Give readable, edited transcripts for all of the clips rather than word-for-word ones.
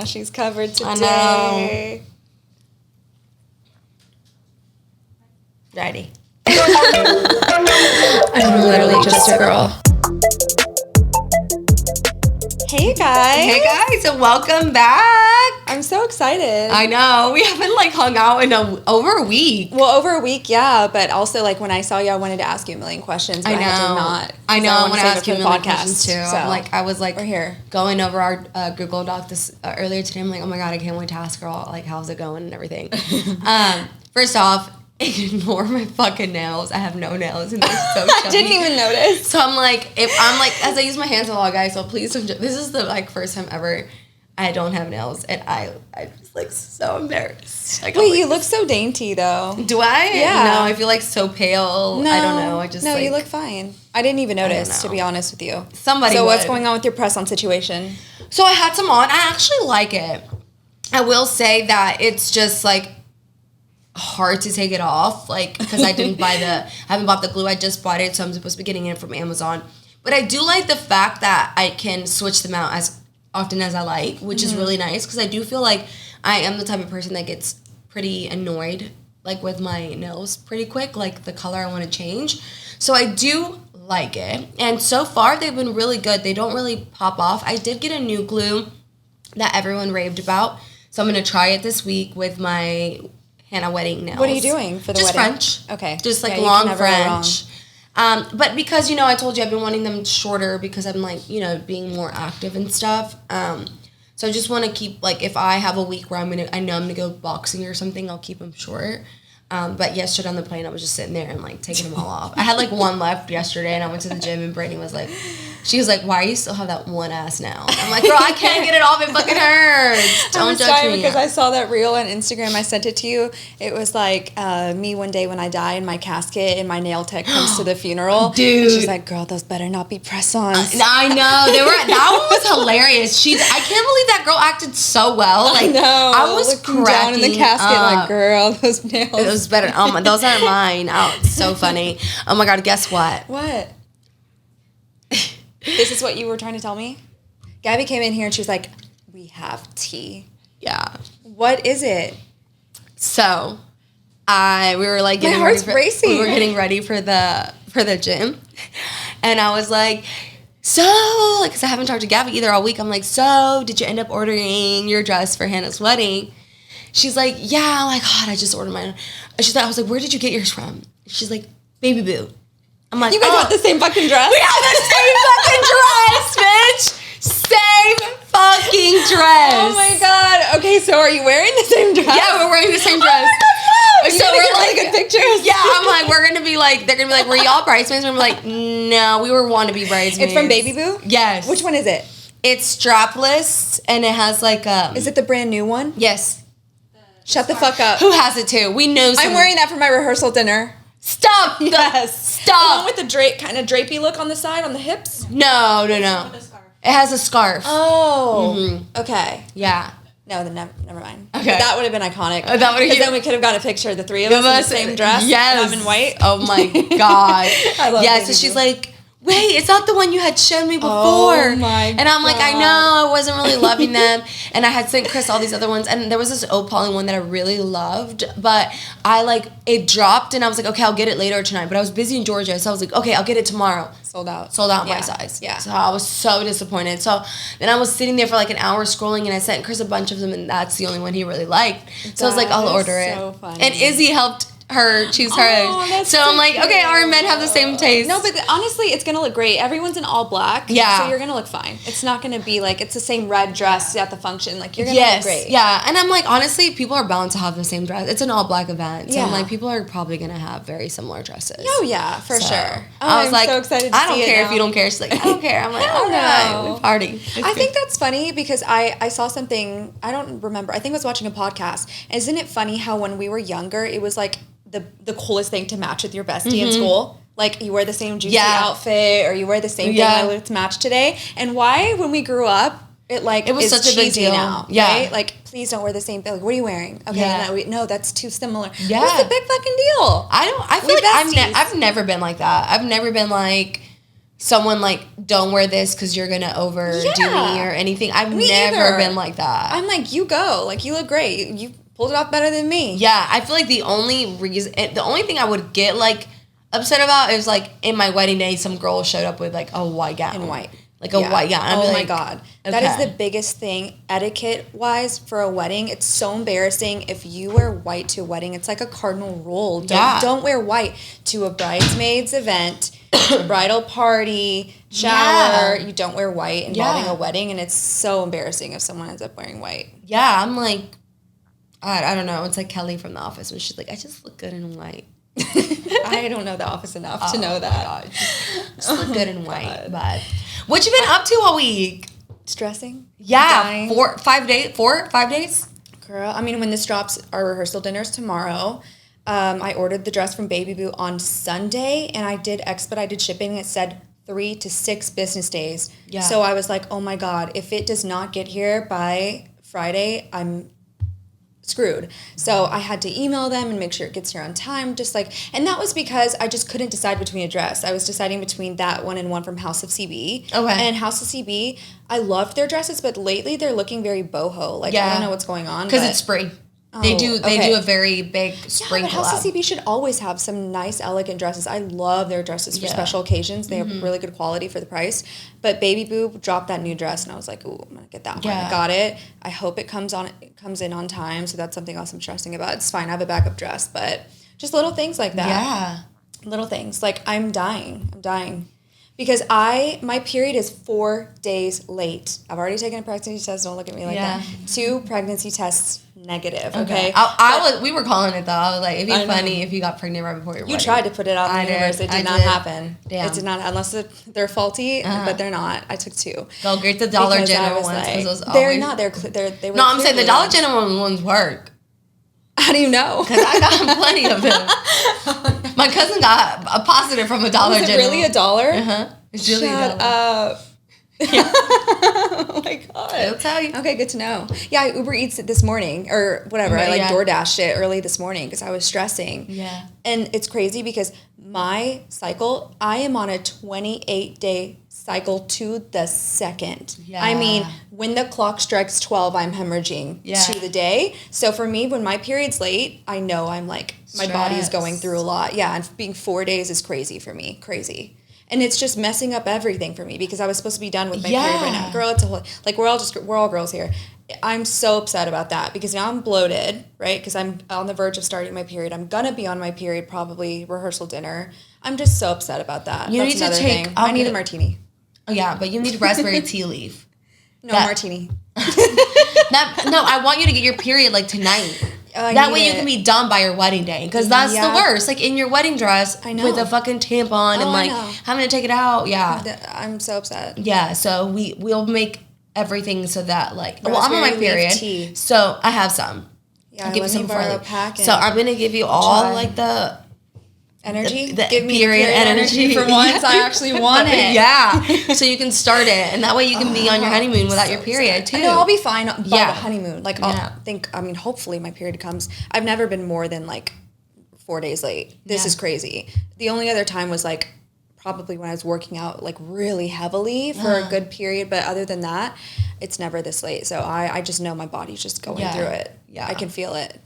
she's covered today. I know. Ready. I'm literally just a girl. Hey guys, and welcome back. I'm so excited. I know, we haven't hung out in over a week. Well, over a week, yeah, but also when I saw you, I wanted to ask you a million questions, but I did not. I know, I want to ask you a million podcast questions too. So I was we're here going over our Google Doc this earlier today. I'm like, oh my god, I can't wait to ask her all how's it going and everything. First off, ignore my fucking nails. I have no nails and they're so chubby. I didn't even notice. So I'm as I use my hands a lot, guys, so please don't this is the first time ever I don't have nails and I'm just so embarrassed. Wait, you look so dainty though. Do I? Yeah. No, I feel so pale. No, I don't know. I just No, you look fine. I didn't even notice, to be honest with you. Somebody So would. what's going on with your press-on situation? So I had some on. I actually like it. I will say that it's just hard to take it off, because I haven't bought the glue. I just bought it, so I'm supposed to be getting it from Amazon. But I do like the fact that I can switch them out as often as I like, which is really nice, because I do feel like I am the type of person that gets pretty annoyed, with my nails pretty quick, the color I want to change. So I do like it, and so far they've been really good. They don't really pop off. I did get a new glue that everyone raved about, so I'm going to try it this week with my Hannah wedding nails. What are you doing for the just wedding? French. Okay. Just long French. But because, I told you I've been wanting them shorter because I'm being more active and stuff. So I just want to keep, if I have a week where I know I'm going to go boxing or something, I'll keep them short. But yesterday on the plane, I was just sitting there and taking them all off. I had one left yesterday and I went to the gym and Brittany was she was why you still have that one ass now? I'm like, girl, I can't get it off. It fucking hurts. Don't judge me. Because I saw that reel on Instagram. I sent it to you. It was me one day when I die in my casket and my nail tech comes to the funeral. Dude. And she's like, girl, those better not be press-ons. I know. That one was hilarious. I can't believe that girl acted so well. I know. I was looking down in the casket girl, those nails. It was better. Oh my, those aren't mine. Oh, it's so funny. Oh my God, guess what? What? This is what you were trying to tell me? Gabby came in here and she was like, we have tea. Yeah. What is it? So, we were getting my heart's racing. We were getting ready for the gym. And I was so, because I haven't talked to Gabby either all week. I'm so, did you end up ordering your dress for Hannah's wedding? She's like, yeah. I'm God, I just ordered mine. She's I was where did you get yours from? She's like, Baby Boo. I'm you guys got the same fucking dress? We have the same fucking dress, bitch. Same fucking dress. Oh my God. Okay, so are you wearing the same dress? Yeah, we're wearing the same dress. Oh, so we're get good pictures. Yeah, I'm we're gonna be they're gonna be were y'all bridesmaids? And we're no, we were wannabe bridesmaids. It's from Baby Boo? Yes. Which one is it? It's strapless and it has Is it the brand new one? Yes. Shut the fuck up. Who has it too? We know someone. I'm wearing that for my rehearsal dinner. Stop. Yes. Stop. The one with the kind of drapey look on the side, on the hips? No. It has a scarf. Oh. Mm-hmm. Okay. Yeah. No, then never mind. Okay. But that would have been iconic. That would have. Because then we could have got a picture of the three of us in the same dress. Yes. And I'm in white. Oh my God. I love Yeah, Baby so she's Boo. Wait, it's not the one you had shown me before. Oh my And I'm God. I know, I wasn't really loving them. And I had sent Chris all these other ones. And there was this opaling one that I really loved. But it dropped and I was okay, I'll get it later tonight. But I was busy in Georgia. So I was okay, I'll get it tomorrow. Sold out my size. Yeah. So I was so disappointed. So then I was sitting there for an hour scrolling and I sent Chris a bunch of them and that's the only one he really liked. So I was I'll order it. So funny. And Izzy helped her choose hers. So I'm okay, our men have the same taste. No, but honestly, it's going to look great. Everyone's in all black. Yeah. So you're going to look fine. It's not going to be it's the same red dress at the function. You're going to look great. Yeah. And I'm honestly, people are bound to have the same dress. It's an all black event. So Yeah. I'm people are probably going to have very similar dresses. Oh, yeah, for sure. I was I'm so excited to I don't see it care now. if you don't care. She's I don't care. I'm all no. right, we party. I think that's funny because I saw something, I don't remember, I think I was watching a podcast. Isn't it funny how when we were younger, it was the coolest thing to match with your bestie in school? You wear the same juicy outfit or you wear the same thing I look to match today. And why, when we grew up, it was is such a big cheesy deal now. right? Please don't wear the same thing. What are you wearing? Okay, no, that's too similar. Yeah. What's the big fucking deal? I feel We're besties. I've never been like that. I've never been someone like, don't wear this because you're gonna overdo me or anything. I've never been like that. I'm like, you go. Like, you look great. You pulled it off better than me. Yeah, I feel like the only thing I would get like upset about is like in my wedding day, some girl showed up with like a white gown. In white. Like a white gown. Oh my God. Okay. That is the biggest thing etiquette-wise for a wedding. It's so embarrassing if you wear white to a wedding. It's like a cardinal rule. Don't wear white to a bridesmaid's event, to a bridal party, shower. You don't wear white involving a wedding, and it's so embarrassing if someone ends up wearing white. Yeah, I'm like, I don't know. It's like Kelly from The Office when she's like, I just look good in white. I don't know The Office enough to know that. God. Just look good in white. But what you been up to all week? Stressing. Yeah, dying. 5 days. Girl, I mean, when this drops, our rehearsal dinner's tomorrow. I ordered the dress from Baby Boo on Sunday, and I did expedited shipping. It said 3 to 6 business days. Yeah. So I was like, oh my God, if it does not get here by Friday, I'm screwed. So I had to email them and make sure it gets here on time. And that was because I just couldn't decide between a dress. I was deciding between that one and one from House of CB. Okay. And House of CB, I loved their dresses, but lately they're looking very boho. I don't know what's going on. Because it's spring. They do a very big spring collab. House of CB should always have some nice, elegant dresses. I love their dresses for special occasions. They have really good quality for the price. But Baby Boo dropped that new dress, and I was like, ooh, I'm going to get that one. I got it. I hope it comes in on time, so that's something else I'm stressing about. It's fine. I have a backup dress, but just little things like that. Yeah. Little things. Like, I'm dying. Because my period is 4 days late. I've already taken a pregnancy test. Don't look at me like that. 2 pregnancy tests negative. Okay. We were calling it though. I was like, it'd be funny if you got pregnant right before your wedding. You tried to put it out in the universe. It did not happen. Damn. It did not, unless they're faulty, but they're not. I took 2. Go get the Dollar General ones. Like, they're not. They were. No, I'm saying the Dollar General ones work. How do you know? Because I got plenty of them. My cousin got a positive from a Dollar General. Is it really $1? Uh-huh. It's really $1. Up. Yeah. Oh my God. I'll tell you. Okay, good to know. Yeah, I Uber Eats it this morning or whatever. I DoorDashed it early this morning because I was stressing. Yeah. And it's crazy because my cycle, I am on a 28-day cycle to the second. Yeah. I mean, when the clock strikes 12, I'm hemorrhaging to the day. So for me, when my period's late, I know I'm like, my body's going through a lot. Yeah, and being 4 days is crazy for me. Crazy. And it's just messing up everything for me because I was supposed to be done with my period right now. Girl, it's a whole, like, we're all girls here. I'm so upset about that because now I'm bloated, right? Because I'm on the verge of starting my period. I'm going to be on my period, probably rehearsal dinner. I'm just so upset about that. That's another thing. I need a martini. Oh, yeah, but you need raspberry tea leaf. Martini. No, I want you to get your period, like, tonight. That way you can be done by your wedding day. Because that's the worst. Like, in your wedding dress with a fucking tampon and, like, having to take it out. Yeah. I'm so upset. Yeah, so we'll make everything so that, like... Well, I'm on my period. So I have some. Yeah, I'll give you some for a pack. So I'm going to give you all, like, the... Energy? Give me period energy for once. I actually want it. Yeah. So you can start it. And that way you can be on your honeymoon without your period, too. No, I'll be fine by the honeymoon. Like, hopefully my period comes. I've never been more than, like, 4 days late. This is crazy. The only other time was, like, probably when I was working out, like, really heavily for a good period. But other than that, it's never this late. So I just know my body's just going through it. Yeah. I can feel it.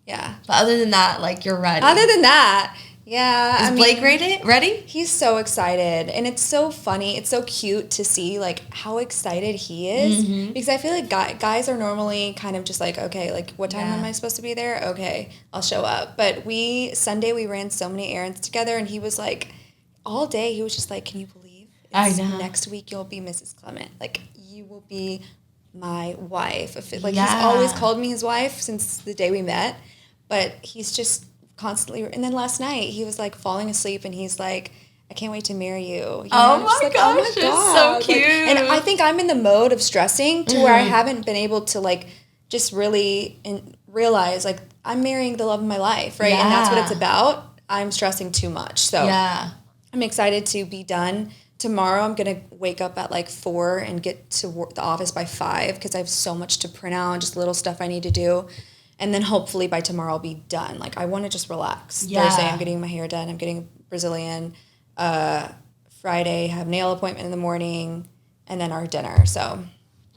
Yeah. But other than that, like, you're ready. Other than that... Yeah. Is Blake ready? He's so excited. And it's so funny. It's so cute to see, like, how excited he is. Mm-hmm. Because I feel like guys are normally kind of just like, okay, like, what time am I supposed to be there? Okay, I'll show up. But Sunday we ran so many errands together. And he was like, all day, he was just like, can you believe next week you'll be Mrs. Clement? Like, you will be my wife. Like, he's always called me his wife since the day we met. But he's just... constantly, and then last night he was like falling asleep and he's like, I can't wait to marry you. Oh my gosh, it's so cute. Like, and I think I'm in the mode of stressing to where I haven't been able to like just really realize like I'm marrying the love of my life, right? And that's what it's about. I'm stressing too much. So I'm excited to be done. Tomorrow I'm going to wake up at like 4 and get to the office by 5 because I have so much to print out and just little stuff I need to do. And then hopefully by tomorrow I'll be done. Like, I want to just relax. Yeah. Thursday I'm getting my hair done. I'm getting Brazilian. Friday, have nail appointment in the morning, and then our dinner. So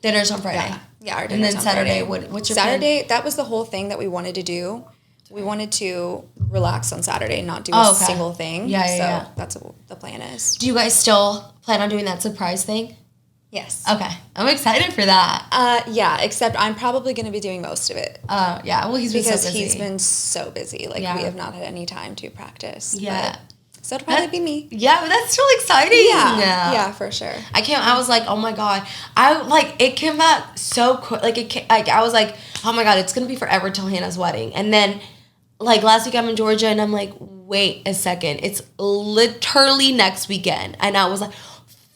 dinner's on Friday. Yeah, our dinner's and then on Saturday. Friday. What's your Saturday? plan? That was the whole thing that we wanted to do. We wanted to relax on Saturday and not do a single thing. So that's what the plan is. Do you guys still plan on doing that surprise thing? Yes. Okay. I'm excited for that. Yeah, except I'm probably going to be doing most of it. Yeah. Well, he's been so busy. Like, we have not had any time to practice. Yeah. So it'll probably be me. Yeah, but that's really exciting. Yeah, for sure. I was like, oh my God. It came back so quick. I was like, oh my God, it's going to be forever till Hannah's wedding. And then, last week I'm in Georgia, and I'm like, wait a second. It's literally next weekend. And I was like,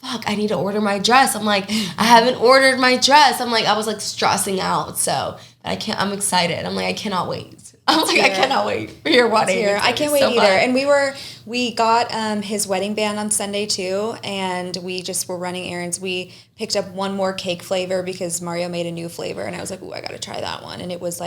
fuck, I need to order my dress. I'm like, I haven't ordered my dress. I'm like, I was stressing out. So, I'm excited. I'm like, I cannot wait. I'm like, I cannot wait for your wedding. I can't wait either. And we got his wedding band on Sunday too, and we just were running errands. We picked up one more cake flavor because Mario made a new flavor, and I was like, ooh, I gotta try that one. And it was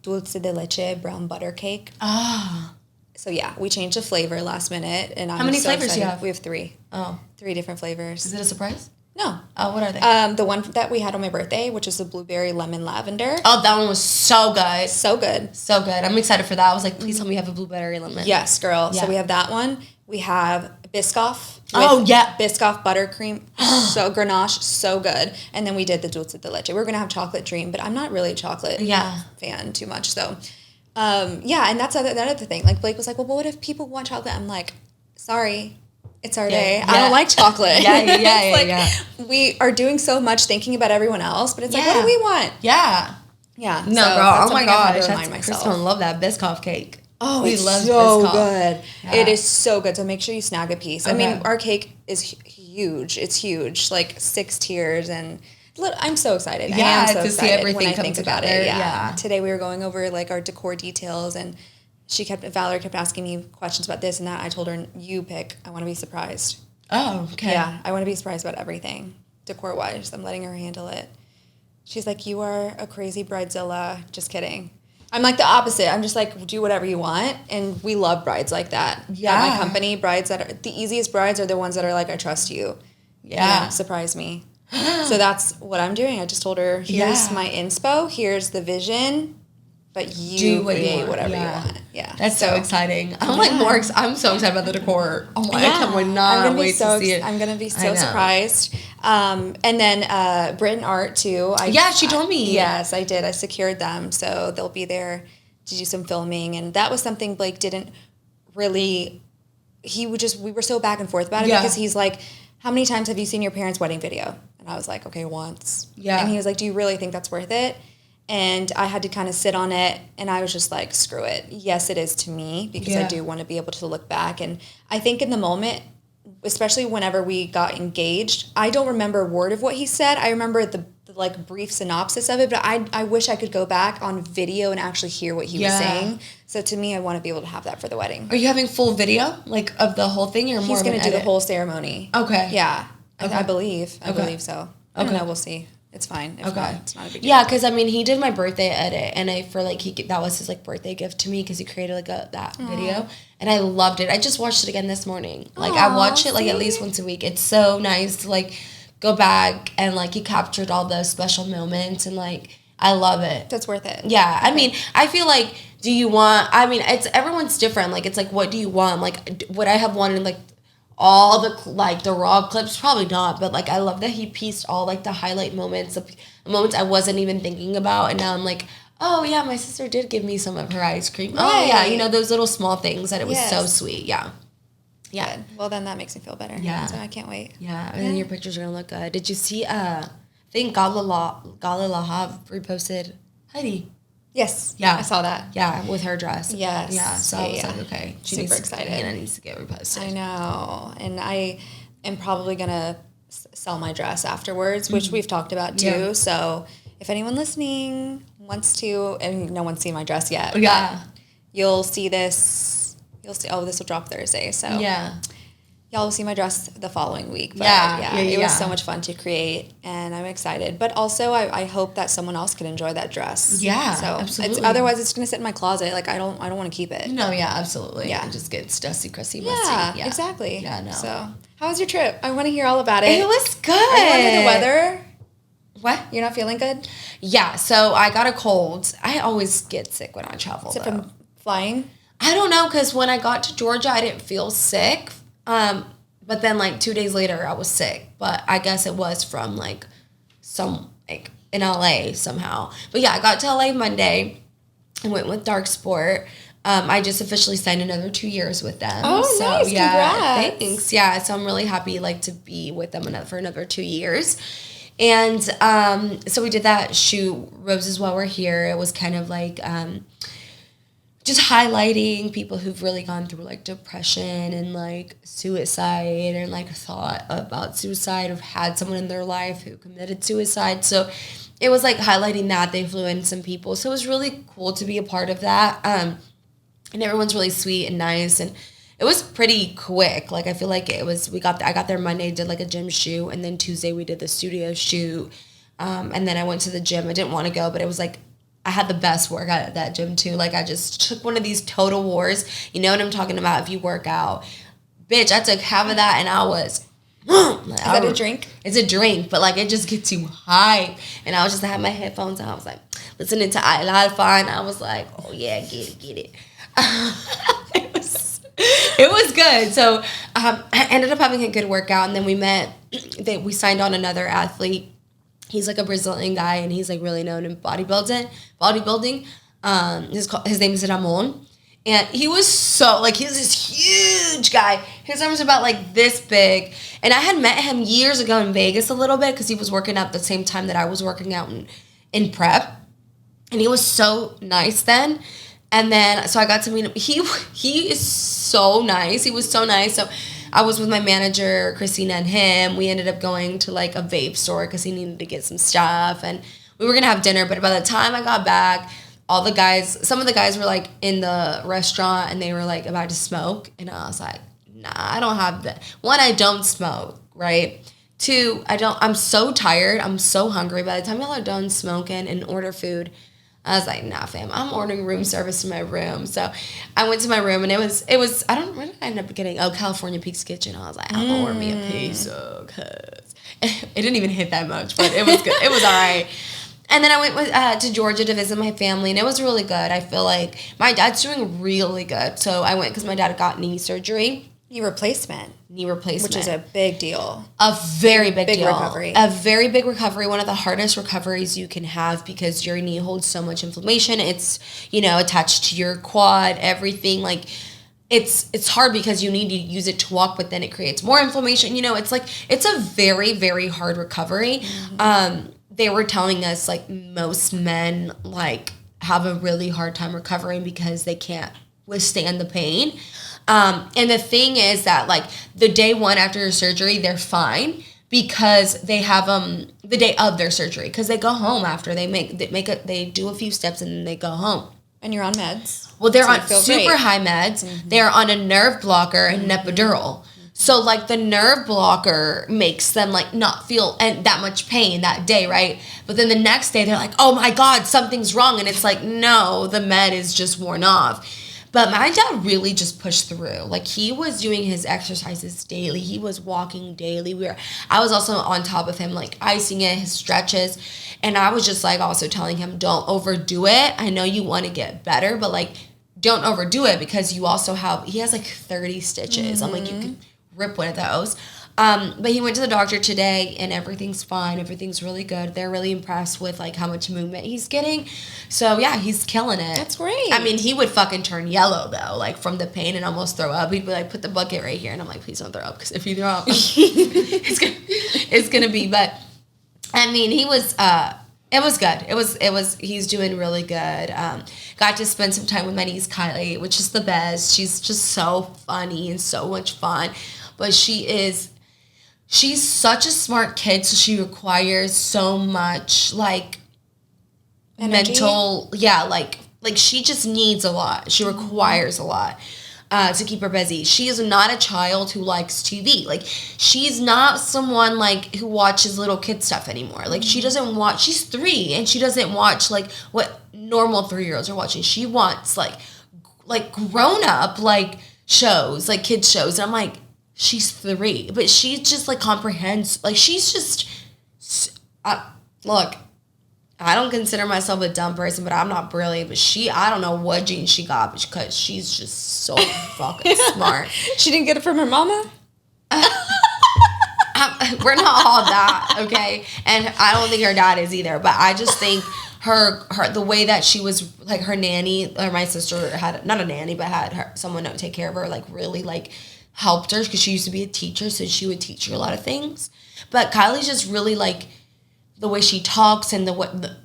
dulce de leche brown butter cake. Ah. So yeah, we changed the flavor last minute, and how many flavors do you have? We have 3. Oh, 3 different flavors. Is it a surprise? No. Oh, what are they? The one that we had on my birthday, which is the blueberry lemon lavender. Oh, that one was so good. So good. So good. I'm excited for that. I was like, please tell me you have a blueberry lemon. Yes, girl. Yeah. So we have that one. We have Biscoff. Biscoff buttercream. So Grenache. So good. And then we did the dulce de leche. We were going to have chocolate dream, but I'm not really a chocolate fan too much. So, and that's that other thing. Blake was like, well, what if people want chocolate? I'm like, sorry. It's our day. I don't like chocolate. Yeah. We are doing so much thinking about everyone else, but it's what do we want? Yeah. Yeah. No, so girl. Oh my gosh. Chris gonna love that Biscoff cake. Oh, it's so good. Yeah. It is so good. So make sure you snag a piece. Okay. I mean, our cake is huge. It's huge. 6 tiers, and I'm so excited. Yeah, I am so to excited see everything when I come think together. about it. Yeah. Today we were going over our decor details, and Valerie kept asking me questions about this and that. I told her, you pick. I want to be surprised. Oh, okay. Yeah, I want to be surprised about everything, decor-wise. I'm letting her handle it. She's like, you are a crazy bridezilla. Just kidding. I'm like the opposite. I'm just like, do whatever you want. And we love brides like that. Yeah. At my company, brides that are, the easiest brides are the ones that are like, I trust you. Yeah. Surprise me. So that's what I'm doing. I just told her, here's my inspo. Here's the vision. But you create whatever you want. Yeah. That's so exciting. I'm so excited about the decor. Oh my, I can't wait to see it. I'm going to be so surprised. And then Brit and Art too. She told me. Yes, I did. I secured them. So they'll be there to do some filming. And that was something Blake didn't really, we were so back and forth about it because he's like, how many times have you seen your parents' wedding video? And I was like, okay, once. Yeah. And he was like, do you really think that's worth it? And I had to kind of sit on it, and I was just like, screw it. Yes, it is to me, because I do want to be able to look back. And I think in the moment, especially whenever we got engaged, I don't remember a word of what he said. I remember the brief synopsis of it, but I wish I could go back on video and actually hear what he was saying. So to me, I want to be able to have that for the wedding. Are you having full video, of the whole thing, or more? He's going to do the whole ceremony. Okay. Yeah, okay. I believe so. I don't know. We'll see. It's fine. If not, it's not a big deal. Yeah, because he did my birthday edit, and that was his birthday gift to me because he created that video, and I loved it. I just watched it again this morning. I watch it at least once a week. It's so nice to go back and he captured all those special moments, and I love it. That's worth it. Yeah, I mean, I feel do you want? It's everyone's different. It's what do you want? Would I have wanted all the the raw clips? Probably not, but I love that he pieced all the highlight moments, the moments I wasn't even thinking about, and now I'm oh yeah, my sister did give me some of her ice cream. Right. Oh yeah, those little small things that it was so sweet. Yeah. Good. Well, then that makes me feel better. Yeah. So I can't wait. Yeah, and then your pictures are gonna look good. Did you see? I think Gala Lahav reposted Heidi. Yes. Yeah. I saw that. Yeah, with her dress. Yes. Yeah. So I was okay. Super excited. Hannah needs to get reposted. I know. And I am probably going to sell my dress afterwards, which we've talked about too. Yeah. So if anyone listening wants to, and no one's seen my dress yet. Yeah. You'll see this. This will drop Thursday. So. Yeah. Y'all will see my dress the following week. But Yeah. it was so much fun to create, and I'm excited. But also, I hope that someone else can enjoy that dress. Yeah, so absolutely. Otherwise, it's gonna sit in my closet. Like I don't want to keep it. No, yeah, absolutely. Yeah. It just gets dusty, crusty, musty. Yeah, exactly. Yeah, no. So, how was your trip? I want to hear all about it. It was good. Are you under the weather? What? You're not feeling good? Yeah, so I got a cold. I always get sick when I travel, Is it from flying? I don't know, because when I got to Georgia, I didn't feel sick. But then, like, 2 days later, I was sick. But I guess it was from, like, in LA somehow. But, yeah, I got to LA Monday. I went with Dark Sport. I just officially signed another 2 years with them. Oh, so, nice. Yeah, Congrats. thanks. Yeah, so I'm really happy, like, to be with them for another 2 years. And so we did that shoot, Roses While We're Here. It was kind of like just highlighting people who've really gone through like depression and like suicide and like thought about suicide or had someone in their life who committed suicide. So it was like highlighting that. They flew in some people. So it was really cool to be a part of that. And everyone's really sweet and nice, and it was pretty quick. Like I feel like I got there Monday, did like a gym shoot, and then Tuesday we did the studio shoot. And then I went to the gym. I didn't want to go, but it was like I had the best workout at that gym too. Like I just took one of these Total Wars. You know what I'm talking about if you work out. Bitch, I took half of that and I was Is that a drink? It's a drink, but like it just gets you hype. And I was just, I had my headphones on. I was like listening to I Alpha, and I was like, oh yeah, get it. It was good. So I ended up having a good workout, and then we signed on another athlete. He's like a Brazilian guy, and he's like really known in bodybuilding. His name is Ramon. And he was he's this huge guy. His arms are about like this big. And I had met him years ago in Vegas a little bit because he was working out the same time that I was working out in prep. And he was so nice then. And then, so I got to meet him. He is so nice. He was so nice. So I was with my manager, Christina, and him. We ended up going to like a vape store because he needed to get some stuff. And we were going to have dinner. But by the time I got back, some of the guys were like in the restaurant and they were like about to smoke. And I was like, nah, I don't have that. One, I don't smoke, right? Two, I'm so tired. I'm so hungry. By the time y'all are done smoking and order food, I was like, nah, fam, I'm ordering room service to my room. So I went to my room, and it was I don't know, what did I end up getting? Oh, California Pete's Kitchen. I was like, I'm gonna order me a pizza, cause it didn't even hit that much, but it was good. It was all right. And then I went to Georgia to visit my family, and it was really good. I feel like my dad's doing really good. So I went because my dad got knee surgery. Knee replacement. Which is a big deal. A very big deal. Recovery. A very big recovery. One of the hardest recoveries you can have because your knee holds so much inflammation. It's, attached to your quad, everything. Like, it's hard because you need to use it to walk, but then it creates more inflammation. It's a very, very hard recovery. Mm-hmm. They were telling us, like, most men, like, have a really hard time recovering because they can't withstand the pain. And the thing is that, like, the day one after your surgery, they're fine because they have the day of their surgery because they go home after they do a few steps and then they go home. And you're on meds. Well, they're on super high meds. Mm-hmm. They're on a nerve blocker and mm-hmm. epidural. So, like, the nerve blocker makes them, like, not feel that much pain that day, right? But then the next day, they're like, oh, my God, something's wrong. And it's like, no, the med is just worn off. But my dad really just pushed through. Like, he was doing his exercises daily. He was walking daily. I was also on top of him, like, icing it, his stretches. And I was just, like, also telling him, don't overdo it. I know you want to get better, but, like, don't overdo it because you also he has, like, 30 stitches. Mm-hmm. I'm like, you can rip one of those. But he went to the doctor today and everything's fine. Everything's really good. They're really impressed with like how much movement he's getting. So yeah, he's killing it. That's great. I mean, he would fucking turn yellow though, like from the pain and almost throw up. He'd be like, put the bucket right here. And I'm like, please don't throw up. Because if you throw up, it's gonna be, but I mean, it was good. He's doing really good. Got to spend some time with my niece Kylie, which is the best. She's just so funny and so much fun. But she's such a smart kid, so she requires so much, like, energy? Mental, yeah, like she just needs a lot. She requires a lot. to keep her busy. She is not a child who likes TV. Like, she's not someone, like, who watches little kid stuff anymore. Like, she doesn't watch, she's 3, and she doesn't watch, like, what normal 3-year-olds are watching. She wants, like grown-up, like, shows, like, kids shows. And I'm like, she's 3. But she just, like, comprehends, like, she's just, look, I don't consider myself a dumb person, but I'm not brilliant. But I don't know what genes she got, because she's just so fucking smart. She didn't get it from her mama? We're not all that, okay? And I don't think her dad is either. But I just think her the way that she was, like, her nanny, or my sister had, not a nanny, but had someone to take care of her, like, really, like, helped her, because she used to be a teacher, so she would teach her a lot of things. But Kylie's just really, like, the way she talks and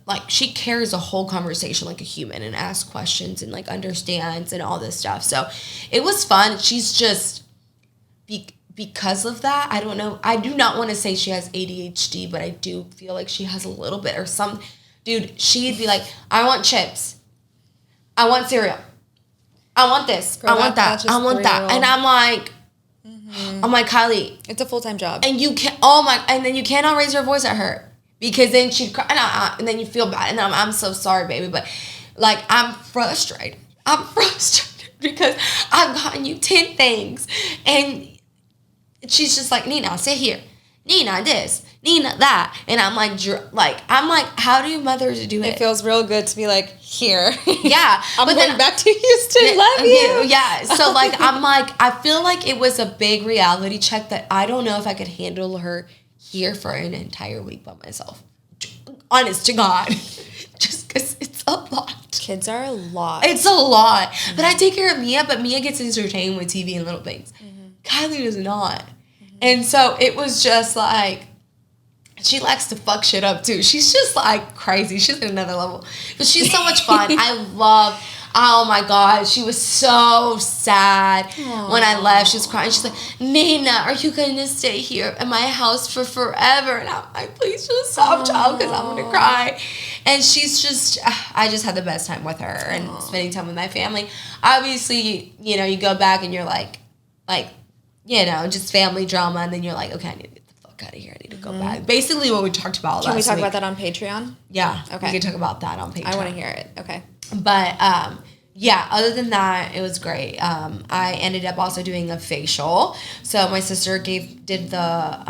like, she carries a whole conversation like a human and asks questions and, like, understands and all this stuff. So it was fun. She's just, because of that, I don't know. I do not want to say she has ADHD, but I do feel like she has a little bit, or some, dude, she'd be like, I want chips. I want cereal. I want this. Girl, I want that. I want that. And I'm like, Kylie. It's a full-time job. And and then you cannot raise your voice at her. Because then she'd cry, and then you feel bad. And then I'm so sorry, baby. But, like, I'm frustrated. Because I've gotten you 10 things. And she's just like, Nina, sit here. Nina, this. Nina, that. And I'm like, how do mothers do it? It feels real good to be like, here. Yeah. I'm going back to Houston. Love you. Yeah. So, like, I'm like, I feel like it was a big reality check that I don't know if I could handle her here for an entire week by myself. Honest to God. Just because it's a lot. Kids are a lot. It's a lot. Mm-hmm. But I take care of Mia, but Mia gets entertained with TV and little things. Mm-hmm. Kylie does not. Mm-hmm. And so it was just like, she likes to fuck shit up too. She's just like crazy. She's at another level. But she's so much fun. Oh my God, she was so sad. Aww. When I left. She was crying. She's like, Nina, are you going to stay here at my house for forever? And I'm like, please just stop, child, because I'm going to cry. And she's just, I just had the best time with her and spending time with my family. Obviously, you know, you go back and you're like, you know, just family drama. And then you're like, okay, I need to get the fuck out of here. I need to go back. Basically what we talked about last week. Can we talk about that on Patreon? Yeah. Okay. We can talk about that on Patreon. I want to hear it. Okay. But, yeah, other than that, it was great. I ended up also doing a facial. So my sister did the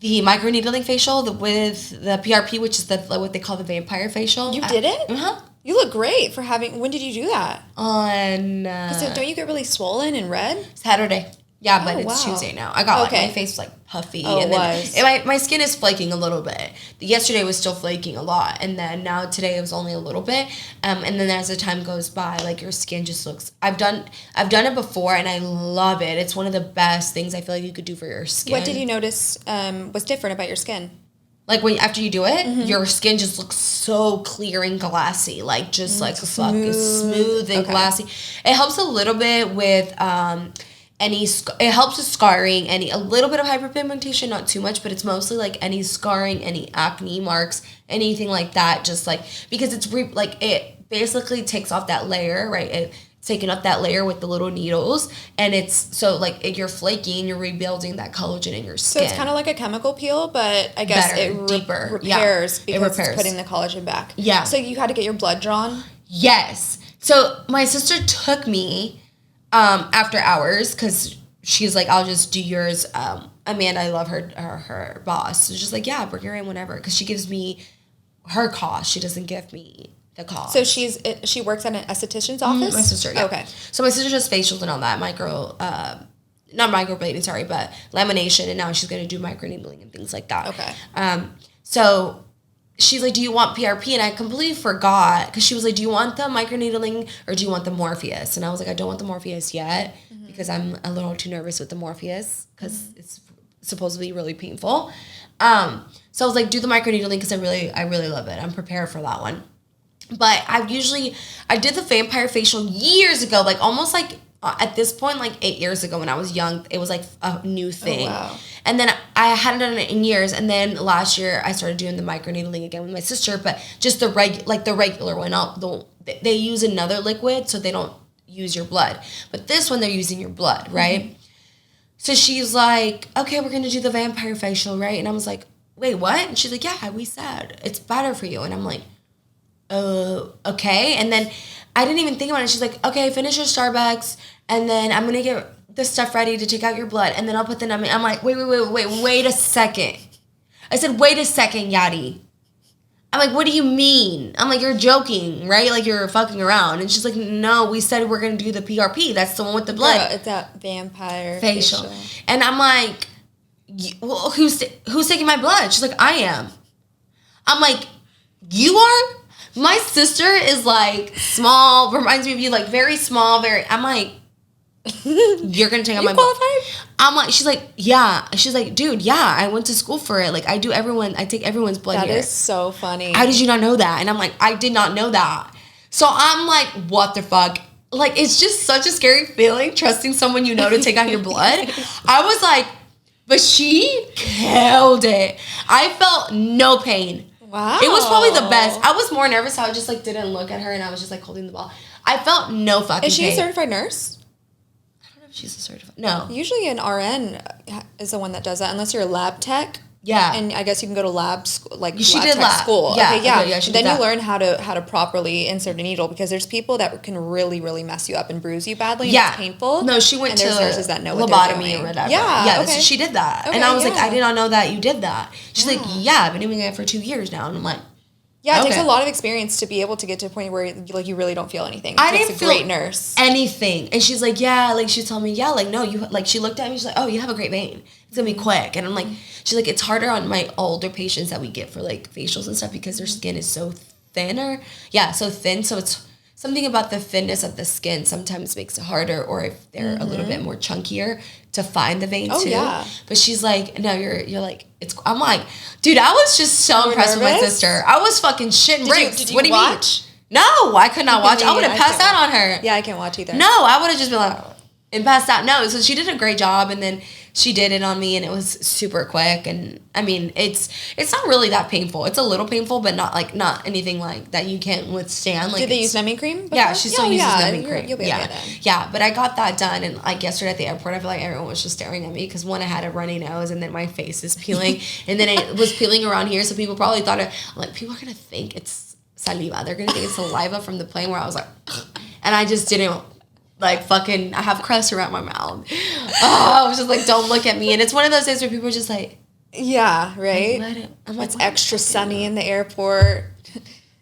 microneedling facial with the PRP, which is what they call the vampire facial. You did it? Uh-huh. You look great for having... When did you do that? On... don't you get really swollen and red? Saturday. Yeah, but it's Tuesday now. I got my face was like puffy. And then my skin is flaking a little bit. Yesterday was still flaking a lot. And then now today it was only a little bit. And then as the time goes by, like your skin just looks... I've done it before and I love it. It's one of the best things I feel like you could do for your skin. What did you notice was different about your skin? Like after you do it, your skin just looks so clear and glassy. Like just like smooth and glassy. It helps a little bit with... it helps with scarring, a little bit of hyperpigmentation, not too much, but it's mostly like any scarring, any acne marks, anything like that, just like, because it's it basically takes off that layer, right? It's taking off that layer with the little needles, and it's, so like you're flaky and you're rebuilding that collagen in your skin. So it's kind of like a chemical peel, but I guess deeper. Repairs because it's putting the collagen back. Yeah. So you had to get your blood drawn? Yes. So my sister took me after hours, because she's like, I'll just do yours. Amanda, I love her boss. So she's like, yeah, bring her in whenever, because she gives me her cost. She doesn't give me the cost. So she works at an esthetician's office? My sister, yeah. Okay. So my sister does facials and all that, not microblading, sorry, but lamination, and now she's going to do microneedling and things like that. Okay. So she's like, do you want PRP? And I completely forgot, because she was like, do you want the microneedling or do you want the Morpheus? And I was like, I don't want the Morpheus yet, because I'm a little too nervous with the Morpheus, because it's supposed to be really painful. So I was like, do the microneedling, because I really love it. I'm prepared for that one. But I did the vampire facial years ago, like almost like at this point, like 8 years ago when I was young. It was like a new thing. Oh, wow. And then I hadn't done it in years. And then last year I started doing the microneedling again with my sister, but just the regular one. They use another liquid, so they don't use your blood. But this one, they're using your blood, right? So she's like, okay, we're going to do the vampire facial, right? And I was like, wait, what? And she's like, yeah, we said it's better for you. And I'm like, okay. And then I didn't even think about it. She's like, okay, finish your Starbucks. And then I'm going to get the stuff ready to take out your blood. And then I'll put the numbing. I'm like, wait a second. I said, wait a second, Yadi. I'm like, what do you mean? I'm like, you're joking, right? Like, you're fucking around. And she's like, no, we said we're going to do the PRP. That's the one with the blood. Girl, it's a vampire facial. And I'm like, well, who's taking my blood? She's like, I am. I'm like, you are? My sister is like small, reminds me of you, like very small, I'm like, you're going to take out my blood? I'm like, she's like, yeah. She's like, dude, yeah, I went to school for it. Like, I take everyone's blood here. That is so funny. How did you not know that? And I'm like, I did not know that. So I'm like, what the fuck? Like, it's just such a scary feeling, trusting someone you know to take out your blood. I was like, but she killed it. I felt no pain. Wow. It was probably the best. I was more nervous. I just like didn't look at her and I was just like holding the ball. I felt no fucking pain. Is she a certified nurse? She's a certified. No. Usually an RN is the one that does that, unless you're a lab tech. Yeah. And I guess you can go to lab school, like she lab did tech lab. school. Yeah. Okay, yeah. Okay, yeah, then you learn how to properly insert a needle, because there's people that can really, really mess you up and bruise you badly. And it's painful. No, she went to nurses that know lobotomy or whatever. Yeah. Okay. So she did that. Okay, and I was like, I did not know that you did that. She's like, yeah, I've been doing it for 2 years now. And I'm like, yeah, it takes a lot of experience to be able to get to a point where like you really don't feel anything. I didn't feel great nurse. anything. And she's like, yeah, like she's telling me, yeah, like no, you like she looked at me, she's like, oh, you have a great vein. It's gonna be quick. And I'm like, she's like, it's harder on my older patients that we get for like facials and stuff because their skin is so thinner. Yeah, so thin. So it's something about the thinness of the skin sometimes makes it harder, or if they're a little bit more chunkier, to find the vein too. Yeah. But she's like, no, you're like, I'm like, dude, I was just so impressed with my sister. I was fucking shitting bricks. Did you what do you watch? mean? No, I could not watch. I would have passed out on her. Yeah, I can't watch either. No, I would have just been like, and passed out. No, so she did a great job, and then she did it on me, and it was super quick. And I mean, it's not really that painful. It's a little painful, but not anything like that you can't withstand. Like, did they use numbing cream before? Yeah, she still uses numbing cream. You'll be okay then. Yeah, but I got that done, and like yesterday at the airport, I feel like everyone was just staring at me because one, I had a runny nose, and then my face is peeling, and then it was peeling around here, so people probably thought people are gonna think it's saliva. They're gonna think it's saliva from the plane where I was like, and I just didn't. Like, fucking, I have crust around my mouth. Oh, I was just like, don't look at me. And it's one of those days where people are just like... Yeah, right? I'm like, it's extra sunny in the airport.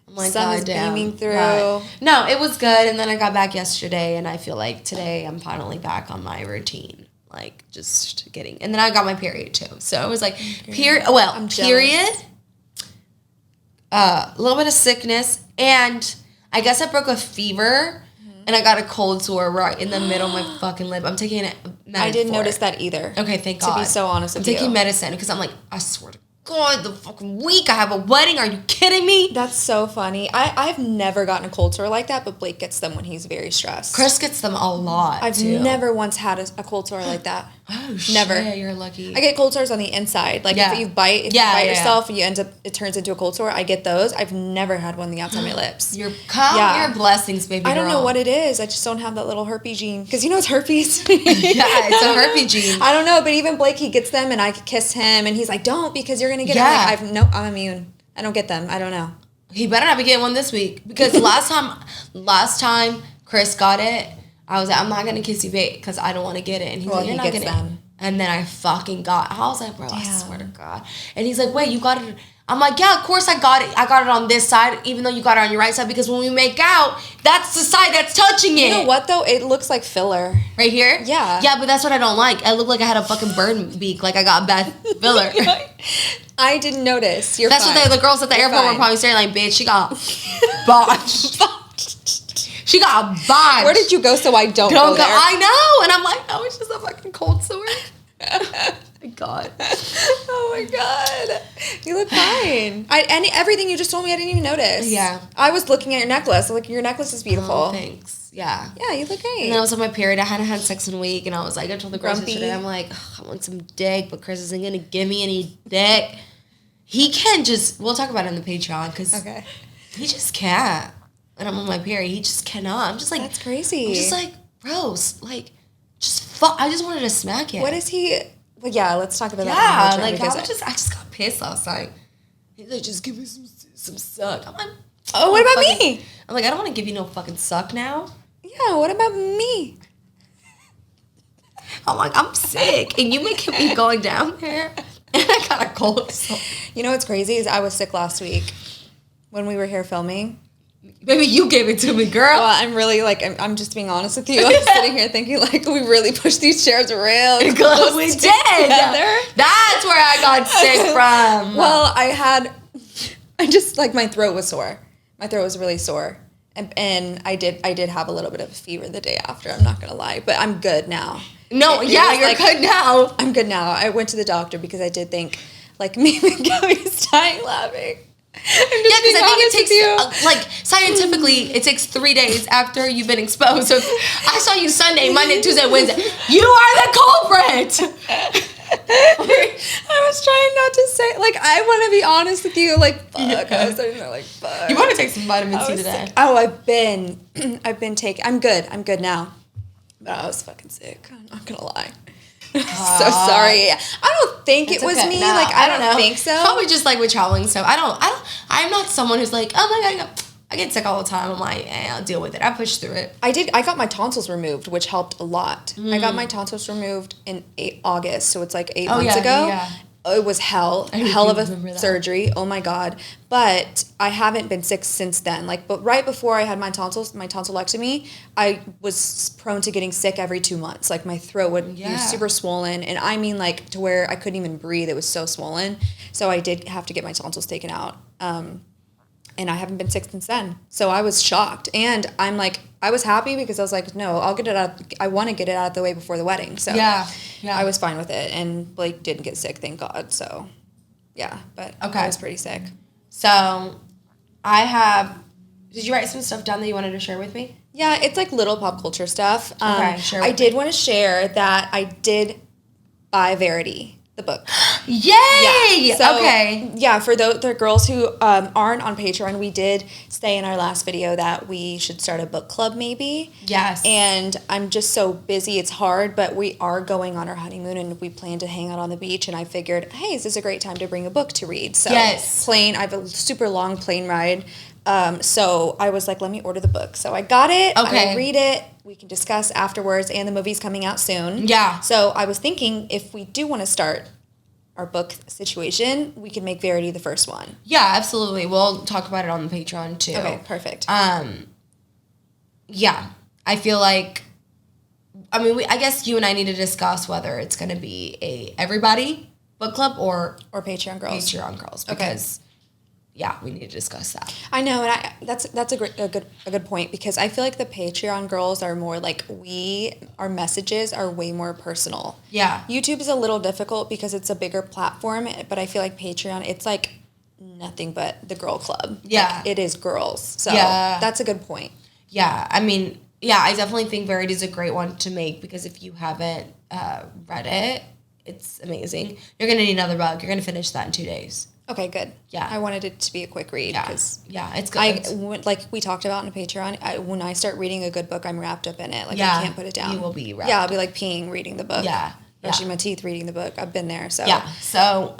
I'm like, sun is beaming through. God. No, it was good. And then I got back yesterday, and I feel like today I'm finally back on my routine. Like, just getting... And then I got my period, too. So it was like, period... Well, period. A little bit of sickness. And I guess I broke a fever... And I got a cold sore right in the middle of my fucking lip. I'm taking it. I didn't notice that either. Okay, thank God. To be so honest with you. I'm taking medicine because I'm like, I swear to God, the fucking week I have a wedding. Are you kidding me? That's so funny. I've never gotten a cold sore like that, but Blake gets them when he's very stressed. Chris gets them a lot. I've never once had a cold sore like that. Oh shit! Never. You're lucky. I get cold sores on the inside. Like if you bite yourself and you end up, it turns into a cold sore. I get those. I've never had one on the outside of my lips. Your blessings, baby girl. I don't know what it is. I just don't have that little herpes gene. Because you know it's herpes. Yeah, it's a herpes gene. I don't know, but even Blake, he gets them, and I kiss him, and he's like, "Don't, because you're gonna get it." I'm like, I'm immune. I don't get them. I don't know. He better not be getting one this week, because last time Chris got it, I was like, I'm not gonna kiss you, babe, because I don't want to get it. And he's like, you're not getting it. And then I fucking got it. I was like, bro, I swear to God. And he's like, wait, you got it? I'm like, yeah, of course I got it. I got it on this side, even though you got it on your right side, because when we make out, that's the side that's touching it. You know what, though? It looks like filler. Right here? Yeah. Yeah, but that's what I don't like. I look like I had a fucking bird beak, like I got bad filler. I didn't notice. That's what the girls at the airport were probably saying, like, bitch, she got botched. She got botched. Where did you go so I don't go there? I know. And I'm like, no, it's just a fucking cold sore. My God. Oh my God. You look fine. Everything you just told me, I didn't even notice. Yeah. I was looking at your necklace. Like, your necklace is beautiful. Oh, thanks. Yeah. Yeah, you look great. And then I was on my period. I hadn't had sex in a week. And I was like, I told the girls yesterday, I'm like, I want some dick, but Chris isn't going to give me any dick. He can't just, we'll talk about it on the Patreon, because he just can't. and I'm on my period. He just cannot. I'm just like, that's crazy. I'm just like, bro, like, just fuck. I just wanted to smack him. What is he? Well, yeah, let's talk about that. Yeah, like I just got pissed last night. He's like, just give me some suck. I'm like, oh, what about me? I'm like, I don't want to give you no fucking suck now. Yeah, what about me? I'm like, I'm sick, and you making me going down there, and I got a cold. So. You know what's crazy is I was sick last week when we were here filming. Maybe you gave it to me, girl. Well, I'm really like, I'm just being honest with you. I'm sitting here thinking like we really pushed these chairs real close we did. together. That's where I got sick from. Well, I just like my throat was sore. My throat was really sore. And I did have a little bit of a fever the day after. I'm not gonna lie, but I'm good now. No, you're like, good now. I'm good now. I went to the doctor because I did think like maybe Gabby's dying laughing. Yeah, because I think it takes like scientifically, it takes 3 days after you've been exposed. So if I saw you Sunday, Monday, Tuesday, Wednesday, you are the culprit. I was trying not to say, like, I want to be honest with you, like, fuck. Yeah. I was starting to like, fuck. You want to take some vitamin C today? Sick. Oh, I've been taking, I'm good now. But I was fucking sick. I'm not gonna lie. So sorry. I don't think it was me. No, like, I don't know. Think so. Probably just like with traveling stuff. I'm not someone who's like, oh my God, I get sick all the time. I'm like, I'll deal with it. I push through it. I got my tonsils removed, which helped a lot. I got my tonsils removed in August, so it's like 8 months ago. Yeah. It was hell of a surgery. Oh my God. But I haven't been sick since then. But right before I had my tonsillectomy, I was prone to getting sick every 2 months. Like my throat would be super swollen. And I mean like to where I couldn't even breathe. It was so swollen. So I did have to get my tonsils taken out. And I haven't been sick since then. So I was shocked. And I'm like, I was happy because I was like, no, I'll get it out. I want to get it out of the way before the wedding. So yeah. I was fine with it. And Blake didn't get sick, thank God. So yeah, but I was pretty sick. So did you write some stuff down that you wanted to share with me? Yeah, it's like little pop culture stuff. Sure. I did want to share that I did buy Verity, the book. Yay! Yeah. So, yeah, for the girls who aren't on Patreon, we did say in our last video that we should start a book club maybe. Yes. And I'm just so busy, it's hard, but we are going on our honeymoon and we plan to hang out on the beach, and I figured, hey, is this a great time to bring a book to read? So yes. I have a super long plane ride. So I was like, let me order the book. So I got it. Okay. I read it. We can discuss afterwards, and the movie's coming out soon. Yeah. So I was thinking if we do want to start our book situation, we could make Verity the first one. Yeah, absolutely. We'll talk about it on the Patreon too. Okay, perfect. Yeah, I feel like, I guess you and I need to discuss whether it's going to be a everybody book club or Patreon girls. Patreon girls, because yeah, we need to discuss that. I know, and that's a good point, because I feel like the Patreon girls are more like our messages are way more personal. Yeah. YouTube is a little difficult because it's a bigger platform, but I feel like Patreon, it's like nothing but the girl club. Yeah. Like, it is girls. So that's a good point. Yeah, I definitely think Verity is a great one to make, because if you haven't read it, it's amazing. You're going to need another book. You're going to finish that in 2 days. Okay, good. Yeah. I wanted it to be a quick read. Yeah, it's good. Like we talked about on Patreon, when I start reading a good book, I'm wrapped up in it. Like, I can't put it down. You will be wrapped I'll be like peeing reading the book. Yeah. Brushing my teeth reading the book. I've been there, so. Yeah, so,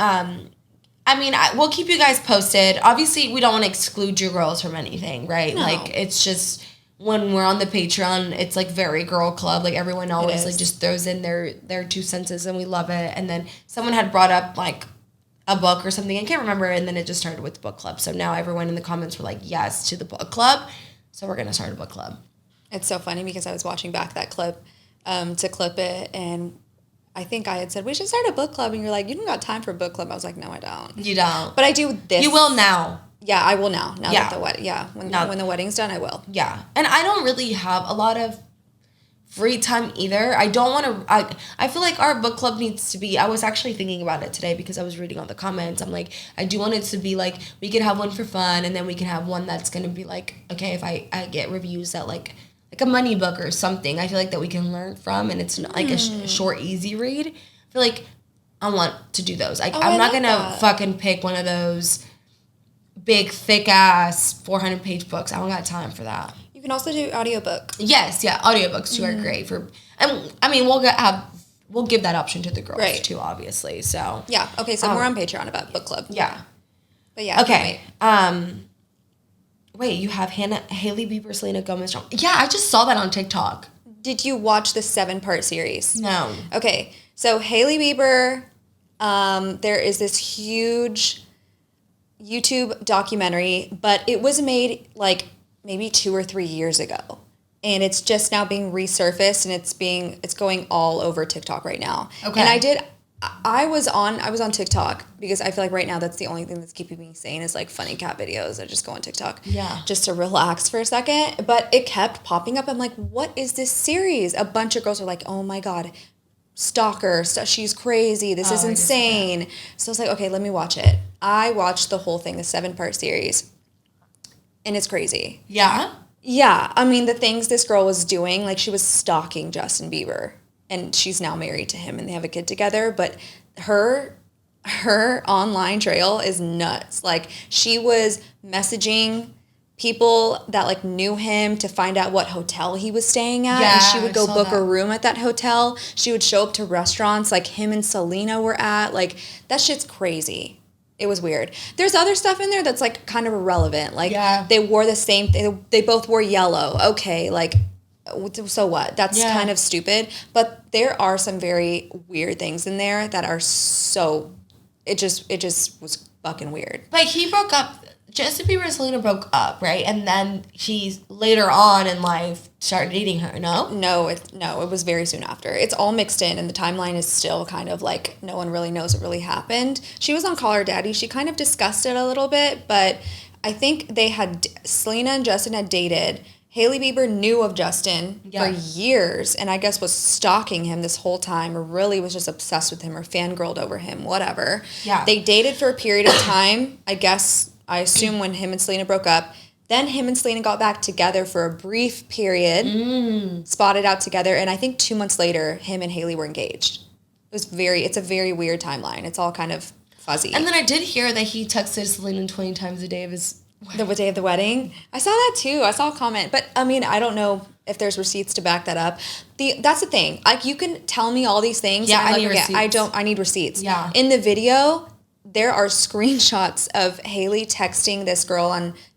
we'll keep you guys posted. Obviously, we don't want to exclude you girls from anything, right? No. Like, it's just, when we're on the Patreon, it's like very girl club. Like, everyone always like just throws in their 2 cents, and we love it. And then someone had brought up like a book or something, I can't remember, and then it just started with the book club. So now everyone in the comments were like, yes to the book club. So we're gonna start a book club. It's so funny because I was watching back that clip to clip it, and I think I had said we should start a book club, and you're like, you don't got time for a book club. I was like, no, I don't. You don't. But I do this. You will now. Yeah, I will now. Now that the wedding. Yeah, when the wedding's done, I will. Yeah, and I don't really have a lot of free time either. I don't want to, I feel like our book club needs to be, I was actually thinking about it today because I was reading all the comments. I'm like, I do want it to be like, we could have one for fun, and then we can have one that's going to be like, okay, if I get reviews that like a money book or something, I feel like that we can learn from, and it's not like a short, easy read. I feel like I want to do those. I'm not going to fucking pick one of those big, thick-ass 400-page books. I don't got time for that. You can also do audiobook. Yes, yeah, audiobooks too are great for... And, I mean, we'll give that option to the girls too, obviously, so... Yeah, okay, so more on Patreon about book club. Yeah. But yeah, okay. Wait, you have Hailey Bieber, Selena Gomez. Yeah, I just saw that on TikTok. Did you watch the 7-part series? No. Okay, so Hailey Bieber, there is this huge YouTube documentary, but it was made like maybe 2 or 3 years ago. And it's just now being resurfaced, and it's going all over TikTok right now. Okay. And I was on TikTok because I feel like right now that's the only thing that's keeping me sane is like funny cat videos. I just go on TikTok. Yeah. Just to relax for a second. But it kept popping up. I'm like, what is this series? A bunch of girls are like, oh my God, stalker, she's crazy. This is insane. So I was like, okay, let me watch it. I watched the whole thing, the 7-part series. And it's crazy. Yeah? Yeah. I mean, the things this girl was doing, like she was stalking Justin Bieber. And she's now married to him and they have a kid together. But her online trail is nuts. Like she was messaging people that like knew him to find out what hotel he was staying at. Yeah, and she would go book that. a room at that hotel. She would show up to restaurants like him and Selena were at. Like that shit's crazy. It was weird. There's other stuff in there that's like kind of irrelevant. Like they wore the same thing. They both wore yellow. Okay, like so what? That's kind of stupid. But there are some very weird things in there that are so... It just was fucking weird. But he broke up... Justin Bieber and Selena broke up, right? And then he later on in life started dating her, no? No, it was very soon after. It's all mixed in, and the timeline is still kind of like no one really knows what really happened. She was on Call Her Daddy. She kind of discussed it a little bit, but I think Selena and Justin had dated. Hailey Bieber knew of Justin for years and I guess was stalking him this whole time or really was just obsessed with him or fangirled over him, whatever. Yeah. They dated for a period of time, I assume when him and Selena broke up. Then him and Selena got back together for a brief period, spotted out together, and I think 2 months later, him and Hailey were engaged. It's a very weird timeline. It's all kind of fuzzy. And then I did hear that he texted Selena 20 times a day of his... The day of the wedding? I saw that too. I saw a comment. But, I mean, I don't know if there's receipts to back that up. That's the thing. Like, you can tell me all these things. Yeah, I need receipts. I need receipts. Yeah. In the video, there are screenshots of Hailey texting this girl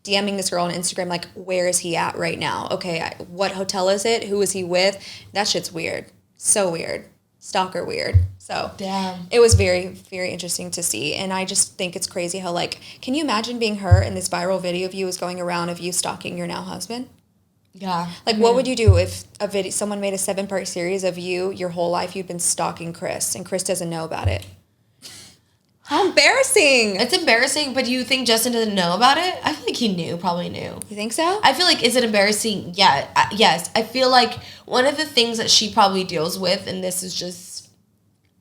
DMing this girl on Instagram, like, where is he at right now? Okay, what hotel is it? Who is he with? That shit's weird. So weird. Stalker weird. So damn. It was very, very interesting to see. And I just think it's crazy how, like, can you imagine being her and this viral video of you is going around of you stalking your now husband? Yeah. Like, what would you do if someone made a 7-part series of you, your whole life you've been stalking Chris, and Chris doesn't know about it? How embarrassing. It's embarrassing, but do you think Justin doesn't know about it? I feel like he probably knew. You think so? I feel like, is it embarrassing? Yeah. Yes. I feel like one of the things that she probably deals with, and this is just...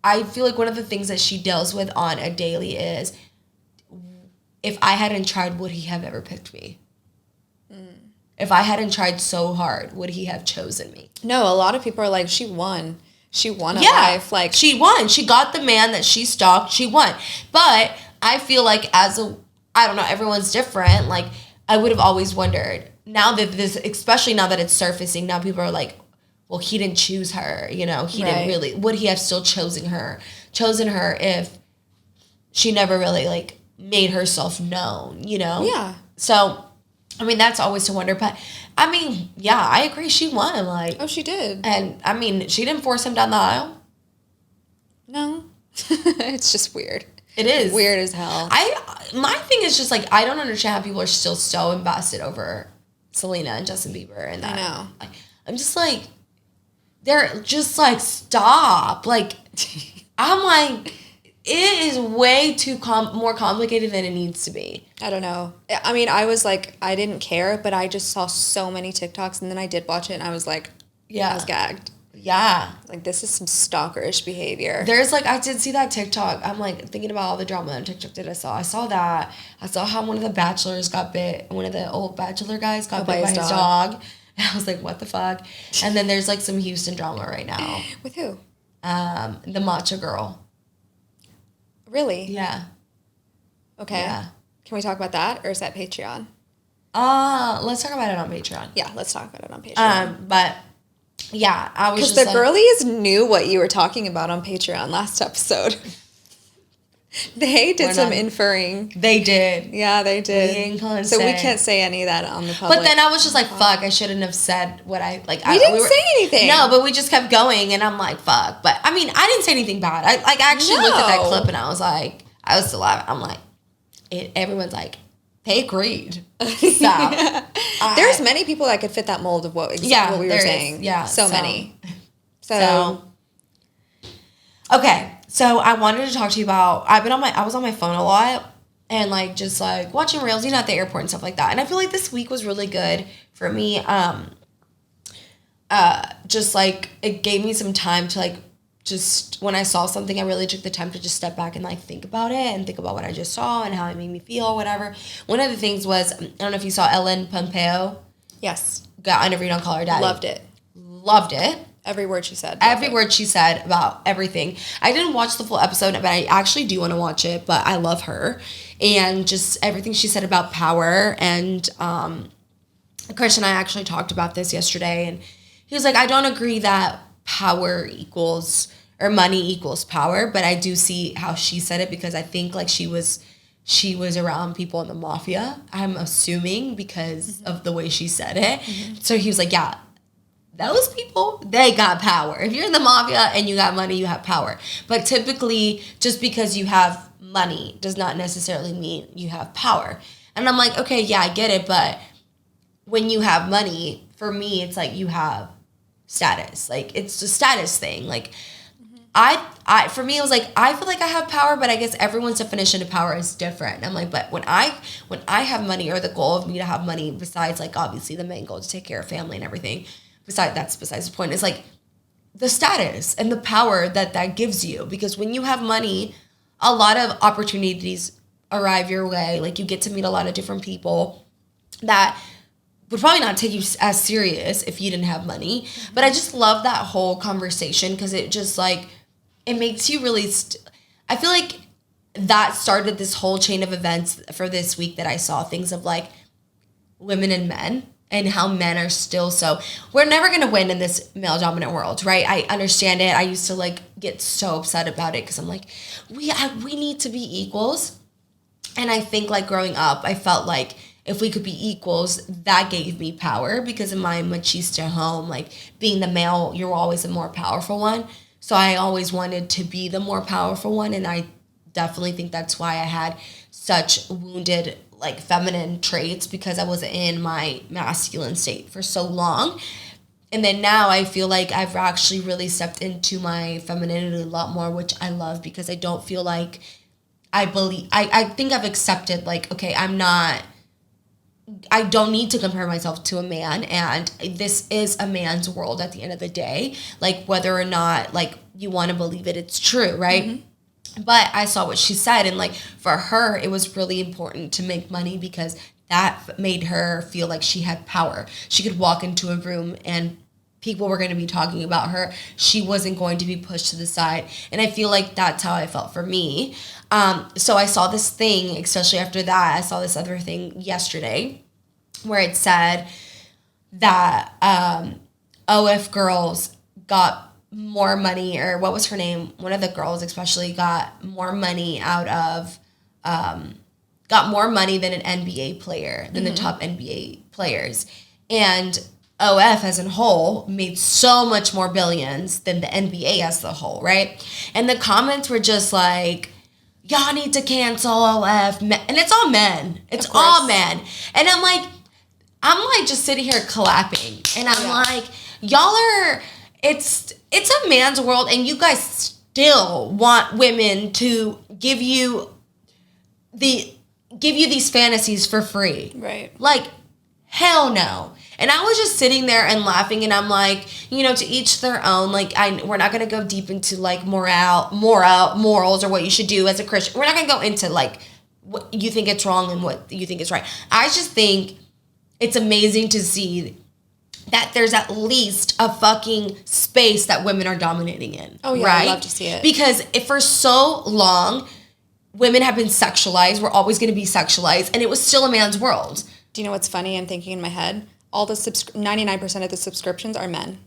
I feel like one of the things that she deals with on a daily is, if I hadn't tried, would he have ever picked me? If I hadn't tried so hard, would he have chosen me? No, a lot of people are like, she won. She won at life. Like, she won. She got the man that she stalked. She won. But I feel like I don't know, everyone's different. Like, I would have always wondered. Now that especially now that it's surfacing, now people are like, well, he didn't choose her, you know, he didn't really, would he have still chosen her if she never really, like, made herself known, you know? Yeah. So, I mean, that's always to wonder, but, I mean, yeah, I agree, she won, like. Oh, she did. And, I mean, she didn't force him down the aisle. No. It's just weird. It is. Weird as hell. My thing is just, like, I don't understand how people are still so invested over Selena and Justin Bieber and that. I know. Like, I'm just, like... They're just like, stop. Like, I'm like, it is way too more complicated than it needs to be. I don't know. I mean, I was like, I didn't care, but I just saw so many TikToks, and then I did watch it, and I was like, I was gagged. Yeah. Like, this is some stalkerish behavior. There's like, I did see that TikTok. I'm like, thinking about all the drama on TikTok that I saw. I saw that. I saw how one of the bachelors got bit. One of the old bachelor guys got bit by his dog. And I was like, what the fuck? And then there's, like, some Houston drama right now. With who? The matcha girl. Really? Yeah. Okay. Yeah. Can we talk about that, or is that Patreon? Let's talk about it on Patreon. Yeah, let's talk about it on Patreon. But yeah, I was because just the girlies knew what you were talking about on Patreon last episode. They did some inferring. They did. Yeah, they did. So we can't say any of that on the public. But then I was just like, fuck, I shouldn't have said what I, like. We didn't say anything. No, but we just kept going, and I'm like, fuck. But, I mean, I didn't say anything bad. I actually looked at that clip, and I was like, I was still laughing. I'm like, everyone's like, they agreed. So, there's many people that could fit that mold of what we were saying. Yeah. So many. So. Okay. So I wanted to talk to you about, I was on my phone a lot and like just like watching reels, at the airport and stuff like that. And I feel like this week was really good for me. Just like it gave me some time to like, just when I saw something, I really took the time to just step back and like think about it and think about what I just saw and how it made me feel, or whatever. One of the things was, I don't know if you saw Ellen Pompeo. Yes. Got interviewed on Call Her Daddy. Loved it. Every word she said. Every word she said about everything. I didn't watch the full episode, but I actually do want to watch it. But I love her. And just everything she said about power. And Chris and I actually talked about this yesterday. And he was like, I don't agree that power equals, or money equals power. But I do see how she said it, because I think like she was around people in the mafia, I'm assuming, because of the way she said it. Mm-hmm. So he was like, yeah, those people, they got power. If you're in the mafia and you got money, you have power. But typically, just because you have money does not necessarily mean you have power. And I'm like, okay, yeah, I get it. But when you have money, for me, it's like you have status. Like, it's a status thing. Like, for me, it was like, I feel like I have power, but I guess everyone's definition of power is different. I'm like, but when I have money, or the goal of me to have money, besides like obviously the main goal to take care of family and everything, besides the point, is like the status and the power that gives you. Because when you have money, a lot of opportunities arrive your way. Like, you get to meet a lot of different people that would probably not take you as serious if you didn't have money. But I just love that whole conversation, because it just like, it makes you really, I feel like that started this whole chain of events for this week, that I saw things of like women and men, and how men are still so, we're never going to win in this male dominant world, right? I understand it. I used to like get so upset about it, because I'm like, we need to be equals. And I think like growing up, I felt like if we could be equals, that gave me power, because in my machista home, like being the male, you're always the more powerful one. So I always wanted to be the more powerful one. And I definitely think that's why I had such wounded like feminine traits, because I was in my masculine state for so long. And then now I feel like I've actually really stepped into my femininity a lot more, which I love, because I don't feel like I think I've accepted like, okay, I don't need to compare myself to a man, and this is a man's world at the end of the day. Like, whether or not like you want to believe it, it's true, right? Mm-hmm. But I saw what she said, and like for her, it was really important to make money, because that made her feel like she had power. She could walk into a room and people were going to be talking about her. She wasn't going to be pushed to the side. And I feel like that's how I felt for me. So I saw this thing, especially after that, I saw this other thing yesterday where it said that OF girls got more money, or what was her name? One of the girls especially got more money got more money than an NBA player, than the top NBA players. And OF as a whole made so much more billions than the NBA as a whole, right? And the comments were just like, y'all need to cancel OF. And it's all men. It's all men. And I'm like just sitting here clapping. And I'm like, y'all are, it's a man's world, and you guys still want women to give you these fantasies for free. Right. Like, hell no. And I was just sitting there and laughing, and I'm like, to each their own. Like, we're not going to go deep into, like, morals or what you should do as a Christian. We're not going to go into, like, what you think it's wrong and what you think is right. I just think it's amazing to see that there's at least a fucking space that women are dominating in. Oh, yeah, right? I love to see it. Because if for so long, women have been sexualized. We're always going to be sexualized. And it was still a man's world. Do you know what's funny? I'm thinking in my head, 99% of the subscriptions are men.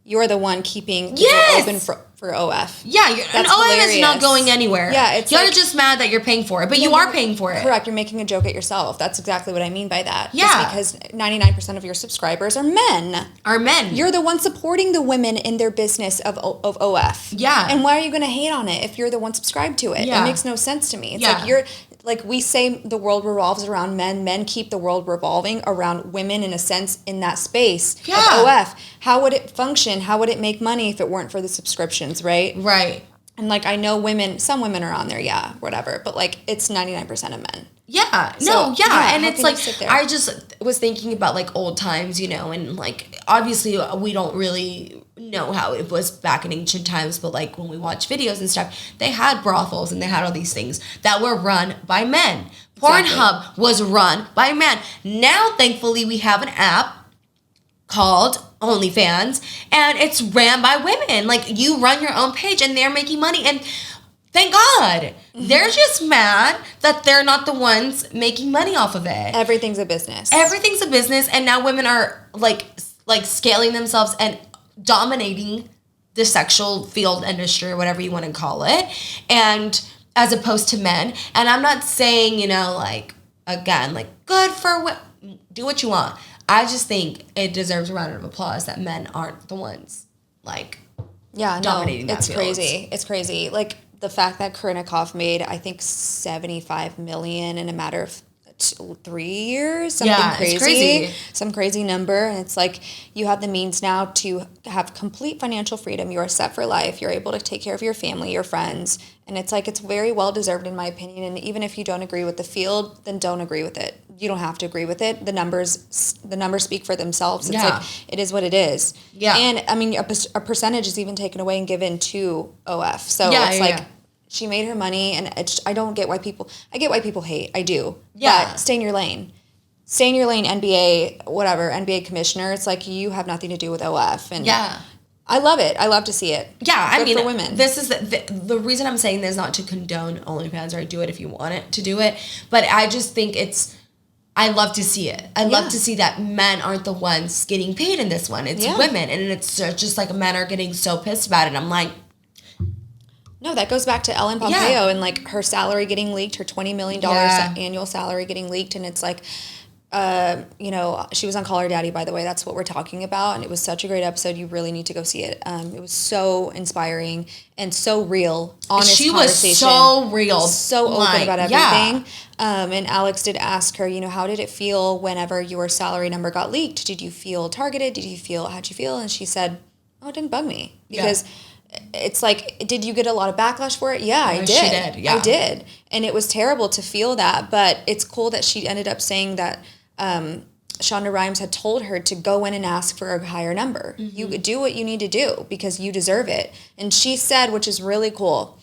You're the one keeping people open for OF. Yeah, and OF is not going anywhere. Yeah, it's you're just mad that you're paying for it, but you are paying for it. Correct. You're making a joke at yourself. That's exactly what I mean by that. Yeah. It's because 99% of your subscribers are men. You're the one supporting the women in their business of OF. Yeah. And why are you going to hate on it if you're the one subscribed to it? Yeah. It makes no sense to me. It's like we say the world revolves around men. Men keep the world revolving around women in a sense in that space of OF. How would it function? How would it make money if it weren't for the subscriptions, right? Right. And like I know some women are on there, whatever. But like it's 99% of men. Yeah. And it's like I just was thinking about like old times, and like obviously we don't really know how it was back in ancient times, but like when we watch videos and stuff, they had brothels and they had all these things that were run by men. Pornhub was run by men. Now, thankfully, we have an app called OnlyFans, and it's ran by women. Like you run your own page, and they're making money, and thank God. Mm-hmm. They're just mad that they're not the ones making money off of it. Everything's a business. And now women are like scaling themselves and dominating the sexual field industry or whatever you want to call it, and as opposed to men. And I'm not saying, again, good for do what you want. I just think it deserves a round of applause that men aren't the ones dominating that field. It's crazy. Like the fact that Kurnikov made, I think, $75 million in a matter of 3 years, some crazy number. And it's like you have the means now to have complete financial freedom. You are set for life. You're able to take care of your family, your friends. And it's like, it's very well deserved in my opinion. And even if you don't agree with the field, then don't agree with it. You don't have to agree with it. The numbers speak for themselves. It's like, it is what it is. Yeah. And I mean, a percentage is even taken away and given to OF. So she made her money, and I get why people hate. I do. Yeah. But stay in your lane. Stay in your lane, NBA, whatever, NBA commissioner. It's like you have nothing to do with OF. And I love it. I love to see it. Yeah, Good for women. This is the reason I'm saying this, not to condone OnlyFans, or do it if you want it to do it, but I just think I love to see it. I love to see that men aren't the ones getting paid in this one. It's women, and it's just like men are getting so pissed about it. I'm like, no, that goes back to Ellen Pompeo and like her salary getting leaked, her $20 million annual salary getting leaked. And it's like, she was on Call Her Daddy, by the way. That's what we're talking about. And it was such a great episode. You really need to go see it. It was so inspiring and so real, honest conversation. She was so real. So open about everything. And Alex did ask her, how did it feel whenever your salary number got leaked? Did you feel targeted? How'd you feel? And she said, it didn't bug me. Because it's like, did you get a lot of backlash for it? Yeah, I did. She did, yeah. I did. And it was terrible to feel that, but it's cool that she ended up saying that Shonda Rhimes had told her to go in and ask for a higher number. Mm-hmm. You do what you need to do because you deserve it. And she said, which is really cool,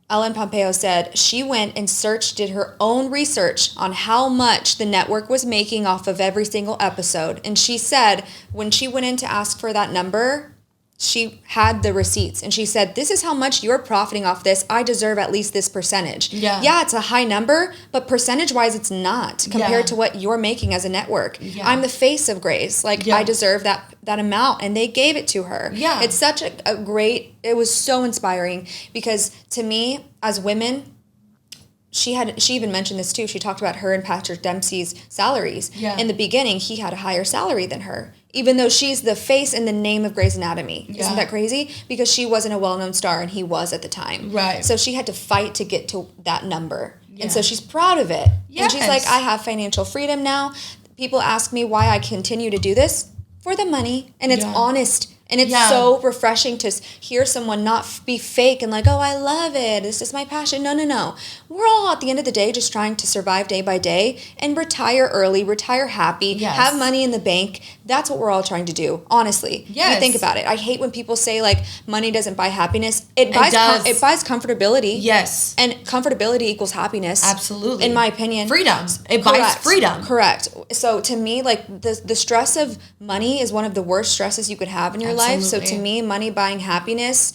Ellen Pompeo said she went and did her own research on how much the network was making off of every single episode. And she said when she went in to ask for that number, she had the receipts, and she said, this is how much you're profiting off this. I deserve at least this percentage. Yeah, it's a high number, but percentage-wise, it's not compared to what you're making as a network. Yeah. I'm the face of Grace. I deserve that amount, and they gave it to her. Yeah. It's such a great, it was so inspiring, because to me, as women, she even mentioned this too. She talked about her and Patrick Dempsey's salaries. Yeah. In the beginning, he had a higher salary than her, even though she's the face and the name of Grey's Anatomy. Yeah. Isn't that crazy? Because she wasn't a well-known star and he was at the time. Right. So she had to fight to get to that number. Yeah. And so she's proud of it. Yes. And she's like, I have financial freedom now. People ask me why I continue to do this. For the money. And it's honest. And it's so refreshing to hear someone not be fake and like, oh, I love it. This is my passion. No. We're all at the end of the day just trying to survive day by day and retire early, retire happy, have money in the bank. That's what we're all trying to do, honestly. Yes. You think about it. I hate when people say like money doesn't buy happiness. It buys comfortability. Yes. And comfortability equals happiness. Absolutely. In my opinion. Freedom. It buys freedom. Correct. So to me, like the stress of money is one of the worst stresses you could have in your life. So to me, money buying happiness,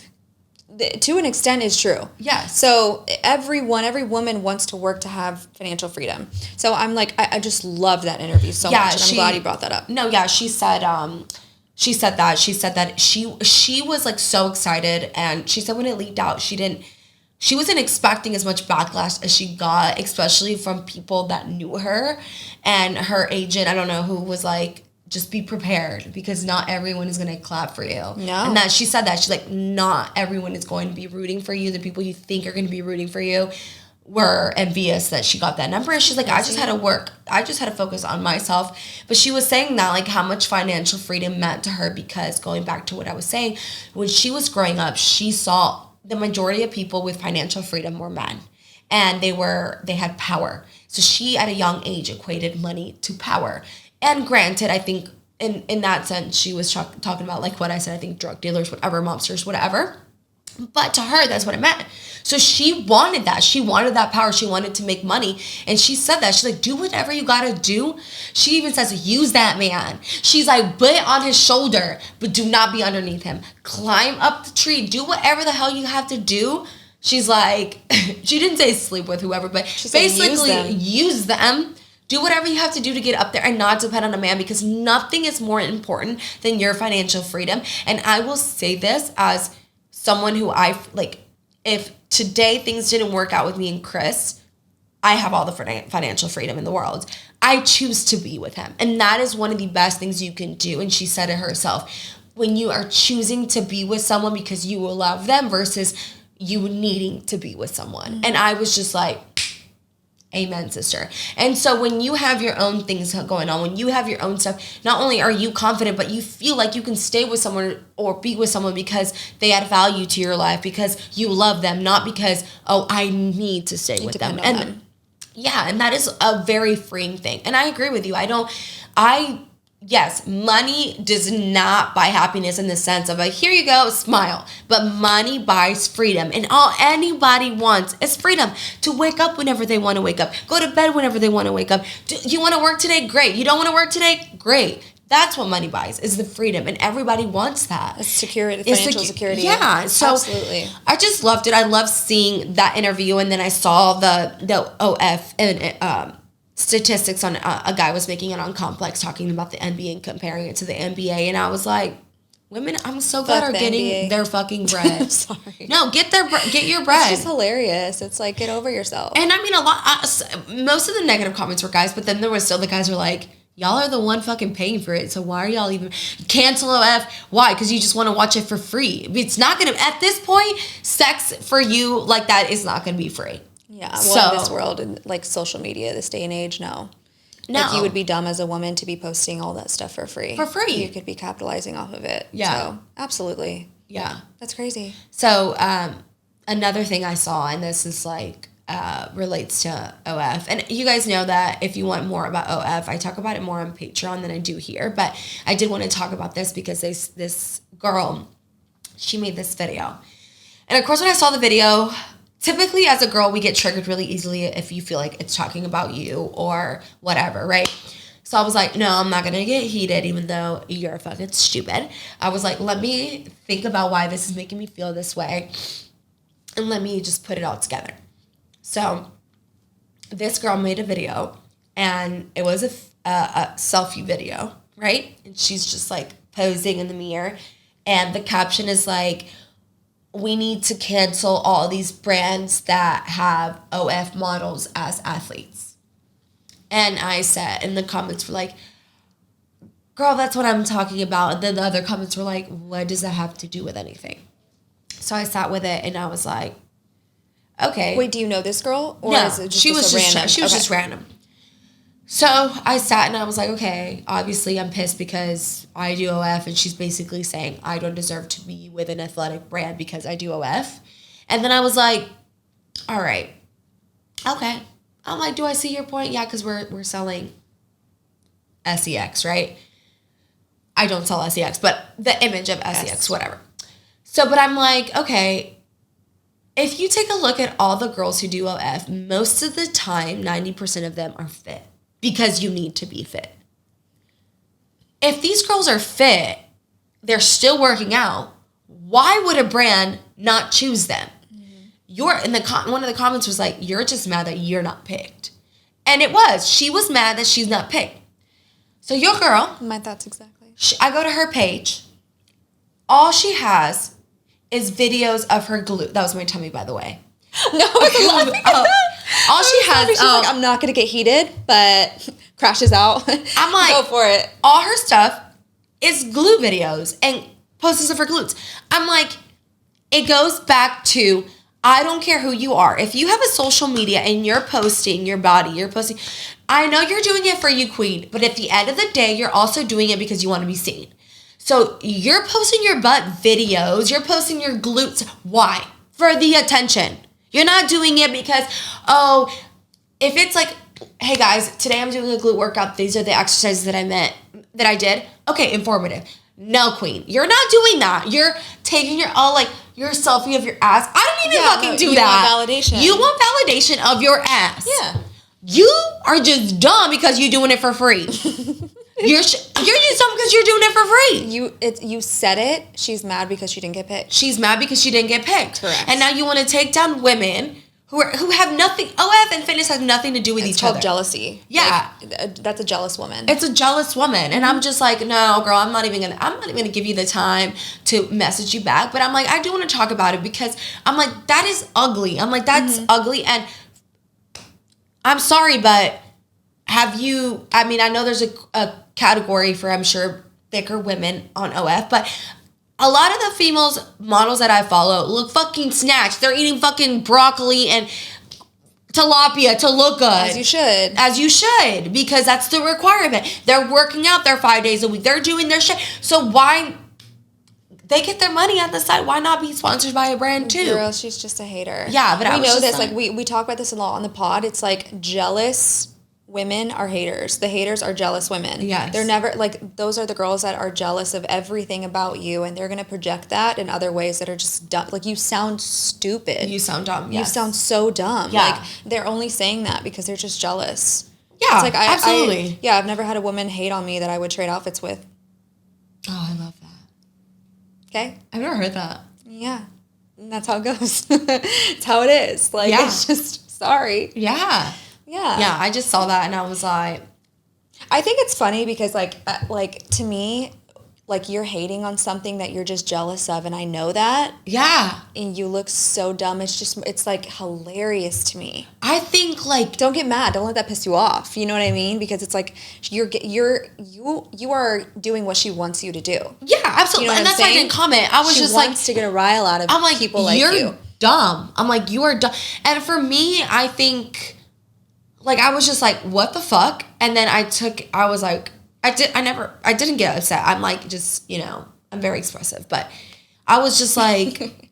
to an extent is true. Yes. So every woman wants to work to have financial freedom. So I'm like, I just love that interview so much. And I'm glad you brought that up. No, yeah, she said that she was like so excited, and she said when it leaked out, she wasn't expecting as much backlash as she got, especially from people that knew her, and her agent, I don't know who, was like, just be prepared because not everyone is going to clap for you. No. And that she said that. She's like, not everyone is going to be rooting for you. The people you think are going to be rooting for you were envious that she got that number. And she's like, I just had to work. I just had to focus on myself. But she was saying that, like, how much financial freedom meant to her, because going back to what I was saying, when she was growing up, she saw the majority of people with financial freedom were men. And they had power. So she, at a young age, equated money to power. And granted, I think in that sense, she was talking about, like what I said, I think drug dealers, whatever, mobsters, whatever. But to her, that's what it meant. So she wanted that. She wanted that power. She wanted to make money. And she said that. She's like, do whatever you got to do. She even says, use that man. She's like, put it on his shoulder, but do not be underneath him. Climb up the tree. Do whatever the hell you have to do. She's like, she didn't say sleep with whoever, but she's basically like, use them. Do whatever you have to do to get up there and not depend on a man, because nothing is more important than your financial freedom. And I will say this as someone who if today things didn't work out with me and Chris, I have all the financial freedom in the world. I choose to be with him. And that is one of the best things you can do. And she said it herself. When you are choosing to be with someone because you will love them versus you needing to be with someone. Mm-hmm. And I was just like, amen, sister. And so when you have your own things going on, when you have your own stuff, not only are you confident, but you feel like you can stay with someone or be with someone because they add value to your life, because you love them, not because, oh, I need to stay with them. And yeah, and that is a very freeing thing. And I agree with you. Yes, money does not buy happiness in the sense of like, here you go, smile. But money buys freedom. And all anybody wants is freedom to wake up whenever they want to wake up. Go to bed whenever they want to wake up. Do you want to work today? Great. You don't want to work today? Great. That's what money buys, is the freedom. And everybody wants that. It's security, financial security. Yeah. So absolutely. I just loved it. I loved seeing that interview. And then I saw the OF and statistics on a guy was making it on Complex talking about the NBA and comparing it to the NBA, and I was like, women, I'm so glad are getting NBA. Their fucking bread. I'm sorry. No, get your bread. It's just hilarious. It's like, get over yourself. And I mean, most of the negative comments were guys, but then there was still the guys who were like, y'all are the one fucking paying for it, so why are y'all even cancel OF? Why? Because you just want to watch it for free. It's not gonna, at this point, sex for you like that is not gonna be free. Yeah, well, in this world, in like social media, this day and age, no. Like, you would be dumb as a woman to be posting all that stuff for free. For free. You could be capitalizing off of it. Yeah. So, absolutely. Yeah. That's crazy. So, another thing I saw, and this is like, relates to OF. And you guys know that if you want more about OF, I talk about it more on Patreon than I do here. But I did want to talk about this because this girl, she made this video. And of course, when I saw the video, typically, as a girl, we get triggered really easily if you feel like it's talking about you or whatever, right? So I was like, no, I'm not going to get heated, even though you're fucking stupid. I was like, let me think about why this is making me feel this way, and let me just put it all together. So this girl made a video, and it was a selfie video, right? And she's just, like, posing in the mirror, and the caption is like, we need to cancel all these brands that have OF models as athletes. And I said, and the comments were like, girl, that's what I'm talking about. And then the other comments were like, what does that have to do with anything? So I sat with it and I was like, okay. Wait, do you know this girl? Or no, is it just she was random? Just random. So I sat and I was like, okay, obviously I'm pissed because I do OF, and she's basically saying I don't deserve to be with an athletic brand because I do OF. And then I was like, all right, okay. I'm like, do I see your point? Yeah, because we're selling SEX, right? I don't sell SEX, but the image of SEX, whatever. So, but I'm like, okay, if you take a look at all the girls who do OF, most of the time, 90% of them are fit. Because you need to be fit. If these girls are fit, they're still working out, why would a brand not choose them. One of the comments was like, you're just mad that you're not picked. And it was. She was mad that she's not picked. So your girl. My thoughts exactly. I go to her page. All she has is videos of her glute. That was my tummy, by the way. No, all she has. She's like, I'm not gonna get heated, but crashes out. I'm like, go for it. All her stuff is glute videos and posters of her glutes. I'm like, it goes back to, I don't care who you are. If you have a social media and you're posting your body, I know you're doing it for you, queen, but at the end of the day, you're also doing it because you want to be seen. So you're posting your butt videos, you're posting your glutes. Why? For the attention. You're not doing it because, if it's like, hey guys, today I'm doing a glute workout. These are the exercises that I did. Okay, informative. No, queen, you're not doing that. You're taking your selfie of your ass. I don't even fucking do that. You want validation. You want validation of your ass. Yeah. You are just dumb because you're doing it for free. You're just dumb because you're doing it for free. You said it. She's mad because she didn't get picked. She's mad because she didn't get picked. Correct. And now you want to take down women who have nothing. OF and fitness has nothing to do with each other. It's called jealousy. Yeah, that's a jealous woman. It's a jealous woman, and I'm just like, no, girl, I'm not even gonna give you the time to message you back. But I'm like, I do want to talk about it because I'm like, that is ugly. I'm like, that's ugly, and I'm sorry, but have you? I mean, I know there's a category for, I'm sure, thicker women on OF, but a lot of the models that I follow look fucking snatched. They're eating fucking broccoli and tilapia to look good. As you should. As you should, because that's the requirement. They're working out there 5 days a week. They're doing their shit. So why they get their money on the side? Why not be sponsored by a brand too? Girl, she's just a hater. Yeah, but we know this. Like we talk about this a lot on the pod. It's like jealous women are haters. The haters are jealous women. Yes. They're never, like, those are the girls that are jealous of everything about you, and they're going to project that in other ways that are just dumb. Like, you sound stupid. You sound dumb, yes. You sound so dumb. Yeah. Like, they're only saying that because they're just jealous. Yeah, it's like, absolutely. I've never had a woman hate on me that I would trade outfits with. Oh, I love that. Okay? I've never heard that. Yeah. And that's how it goes. It's how it is. Like, it's just, sorry. Yeah. Yeah. Yeah, I just saw that and I was like, I think it's funny because like to me, like, you're hating on something that you're just jealous of, and I know that. Yeah. And you look so dumb. It's like hilarious to me. I think, like, don't get mad. Don't let that piss you off. You know what I mean? Because it's like you are doing what she wants you to do. Yeah, absolutely. You know and that's why I didn't comment. I was she just wants to get a rile out of people like you. You're dumb. I'm like, you are dumb. And for me, I think, like, I was just like, what the fuck? And then I didn't get upset. I'm like, just, you know, I'm very expressive. But I was just like,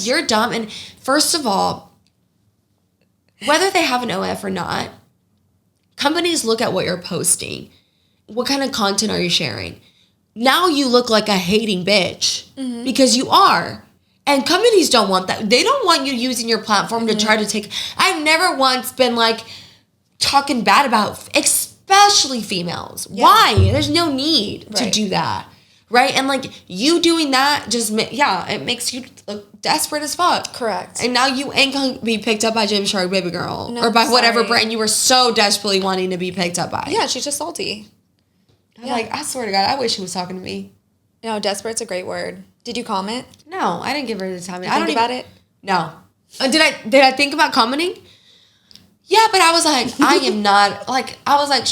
you're dumb. And first of all, whether they have an OF or not, companies look at what you're posting. What kind of content are you sharing? Now you look like a hating bitch because you are. And companies don't want that. They don't want you using your platform to try to take. I've never once been like talking bad about, especially females. Yeah. Why? There's no need to do that. Right? And like, you doing that just, it makes you look desperate as fuck. Correct. And now you ain't gonna be picked up by Gymshark Baby Girl or by whatever brand you were so desperately wanting to be picked up by. Yeah, she's just salty. Like, I swear to God, I wish she was talking to me. No, desperate's a great word. Did you comment? No, I didn't give her the time. I don't think about it? No. Did I think about commenting? Yeah, but I was like, I am not, like, I was like,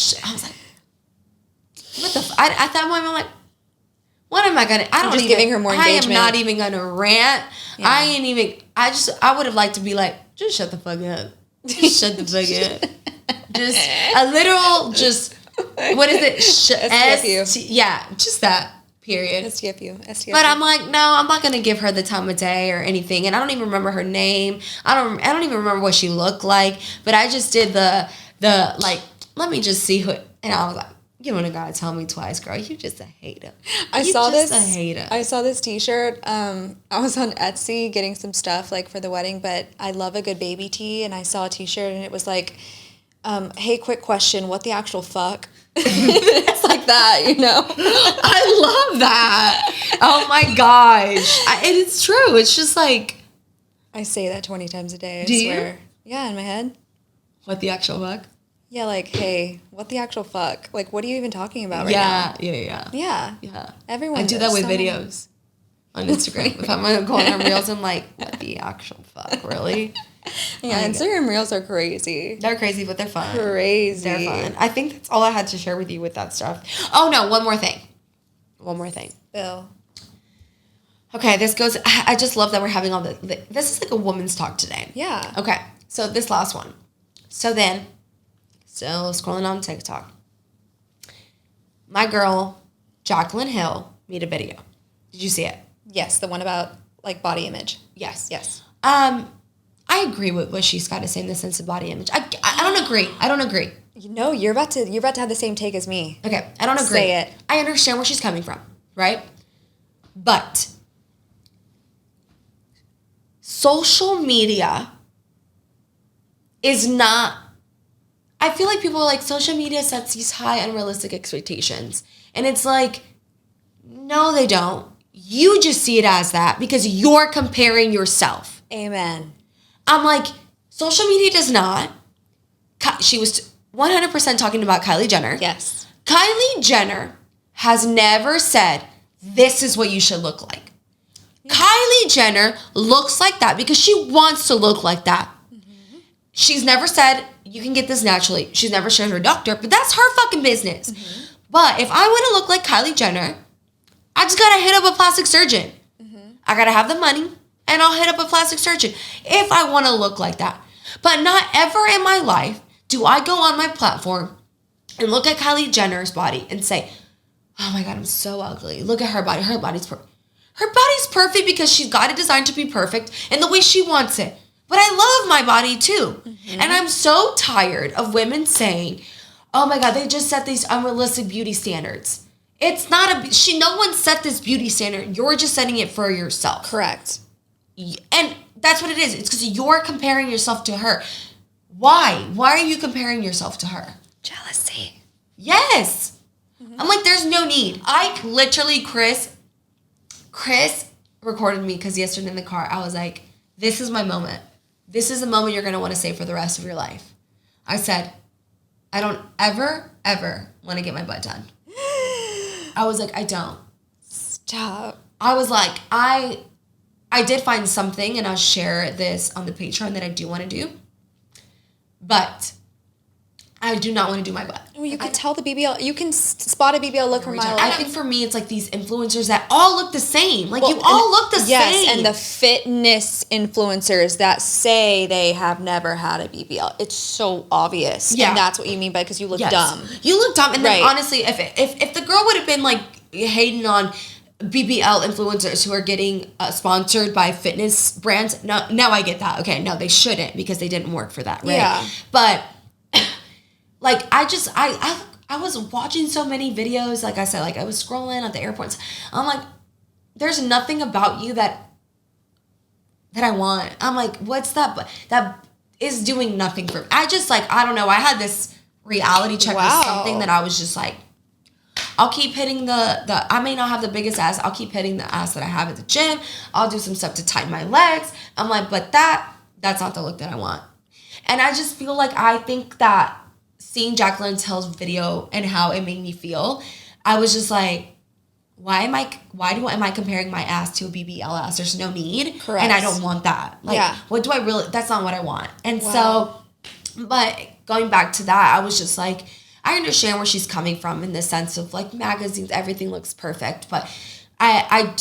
what the at that moment, I'm like, what am I gonna, I don't just even, giving her more engagement. I am not even gonna rant. Yeah. I would have liked to be like, just shut the fuck up. Just shut the fuck up. Just a literal, just, what is it? STFU. Yeah, just that. Period. STFU. But I'm like, no, I'm not gonna give her the time of day or anything. And I don't even remember her name. I don't even remember what she looked like. But I just did the like, let me just see who. And I was like, you wanna gotta tell me twice, girl. You just a hater. I saw this T-shirt. I was on Etsy getting some stuff like for the wedding, but I love a good baby tee, and I saw a T-shirt and it was like, hey, quick question, what the actual fuck? It's like that, you know? I love that. Oh my gosh. And it's true. It's just like. I say that 20 times a day, I Do swear. you? Yeah, in my head. What the actual fuck? Yeah, like, hey, what the actual fuck? Like, what are you even talking about right now? Yeah. Everyone I do that with videos on Instagram. If I'm going on Reels, I'm like, what the actual fuck? Really? Yeah, Instagram Reels are crazy. They're crazy, but they're fun. Crazy. They're fun. I think that's all I had to share with you with that stuff. Oh, no, one more thing. Bill. Okay, this goes, I just love that we're having all this is like a woman's talk today. Yeah. Okay, so this last one. So then, still scrolling on TikTok. My girl, Jaclyn Hill, made a video. Did you see it? Yes, the one about, like, body image. Yes. Yes. I agree with what she's got to say in the sense of body image. I don't agree. You know, you're about to have the same take as me. Okay, I don't agree. Say it. I understand where she's coming from, right? But social media is not. I feel like people are like, social media sets these high unrealistic expectations. And it's like, no, they don't. You just see it as that because you're comparing yourself. Amen. I'm like, social media does not. She was 100% talking about Kylie Jenner. Yes. Kylie Jenner has never said, this is what you should look like. Yeah. Kylie Jenner looks like that because she wants to look like that. Mm-hmm. She's never said, you can get this naturally. She's never shared her doctor, but that's her fucking business. Mm-hmm. But if I want to look like Kylie Jenner, I just got to hit up a plastic surgeon. Mm-hmm. I got to have the money. And I'll hit up a plastic surgeon if I want to look like that. But not ever in my life do I go on my platform and look at Kylie Jenner's body and say, oh my God, I'm so ugly. Look at her body. Her body's perfect. Her body's perfect because she's got it designed to be perfect in the way she wants it. But I love my body too. Mm-hmm. And I'm so tired of women saying, oh my God, they just set these unrealistic beauty standards. It's not no one set this beauty standard. You're just setting it for yourself. Correct. And that's what it is. It's because you're comparing yourself to her. Why? Why are you comparing yourself to her? Jealousy. Yes. Mm-hmm. I'm like, there's no need. I literally, Chris recorded me because yesterday in the car, I was like, this is my moment. This is the moment you're going to want to say for the rest of your life. I said, I don't ever want to get my butt done. I was like, I don't. Stop. I was like, I did find something, and I'll share this on the Patreon that I do want to do. But I do not want to do my butt. Well, you can tell the BBL. You can spot a BBL look from a mile away. I think for me, it's like these influencers that all look the same. Like, you all look the same. Yes, and the fitness influencers that say they have never had a BBL. It's so obvious. Yeah. And that's what you mean by because you look dumb. You look dumb. And then honestly, if the girl would have been like hating on BBL influencers who are getting sponsored by fitness brands, now I get that. Okay, no, they shouldn't because they didn't work for that, right? Yeah. But like, I was watching so many videos, like I said, like I was scrolling at the airports. I'm like, there's nothing about you that I want. I'm like, what's that? That is doing nothing for me. I just like, I don't know. I had this reality check or something that I was just like, I'll keep hitting the I may not have the biggest ass. I'll keep hitting the ass that I have at the gym. I'll do some stuff to tighten my legs. I'm like, but that's not the look that I want. And I just feel like I think that seeing Jaclyn Hill's video and how it made me feel, I was just like, why am I comparing my ass to a BBL ass? There's no need. Correct. And I don't want that. Like, what do I really, that's not what I want. And so, but going back to that, I was just like, I understand where she's coming from in the sense of like magazines, everything looks perfect. But I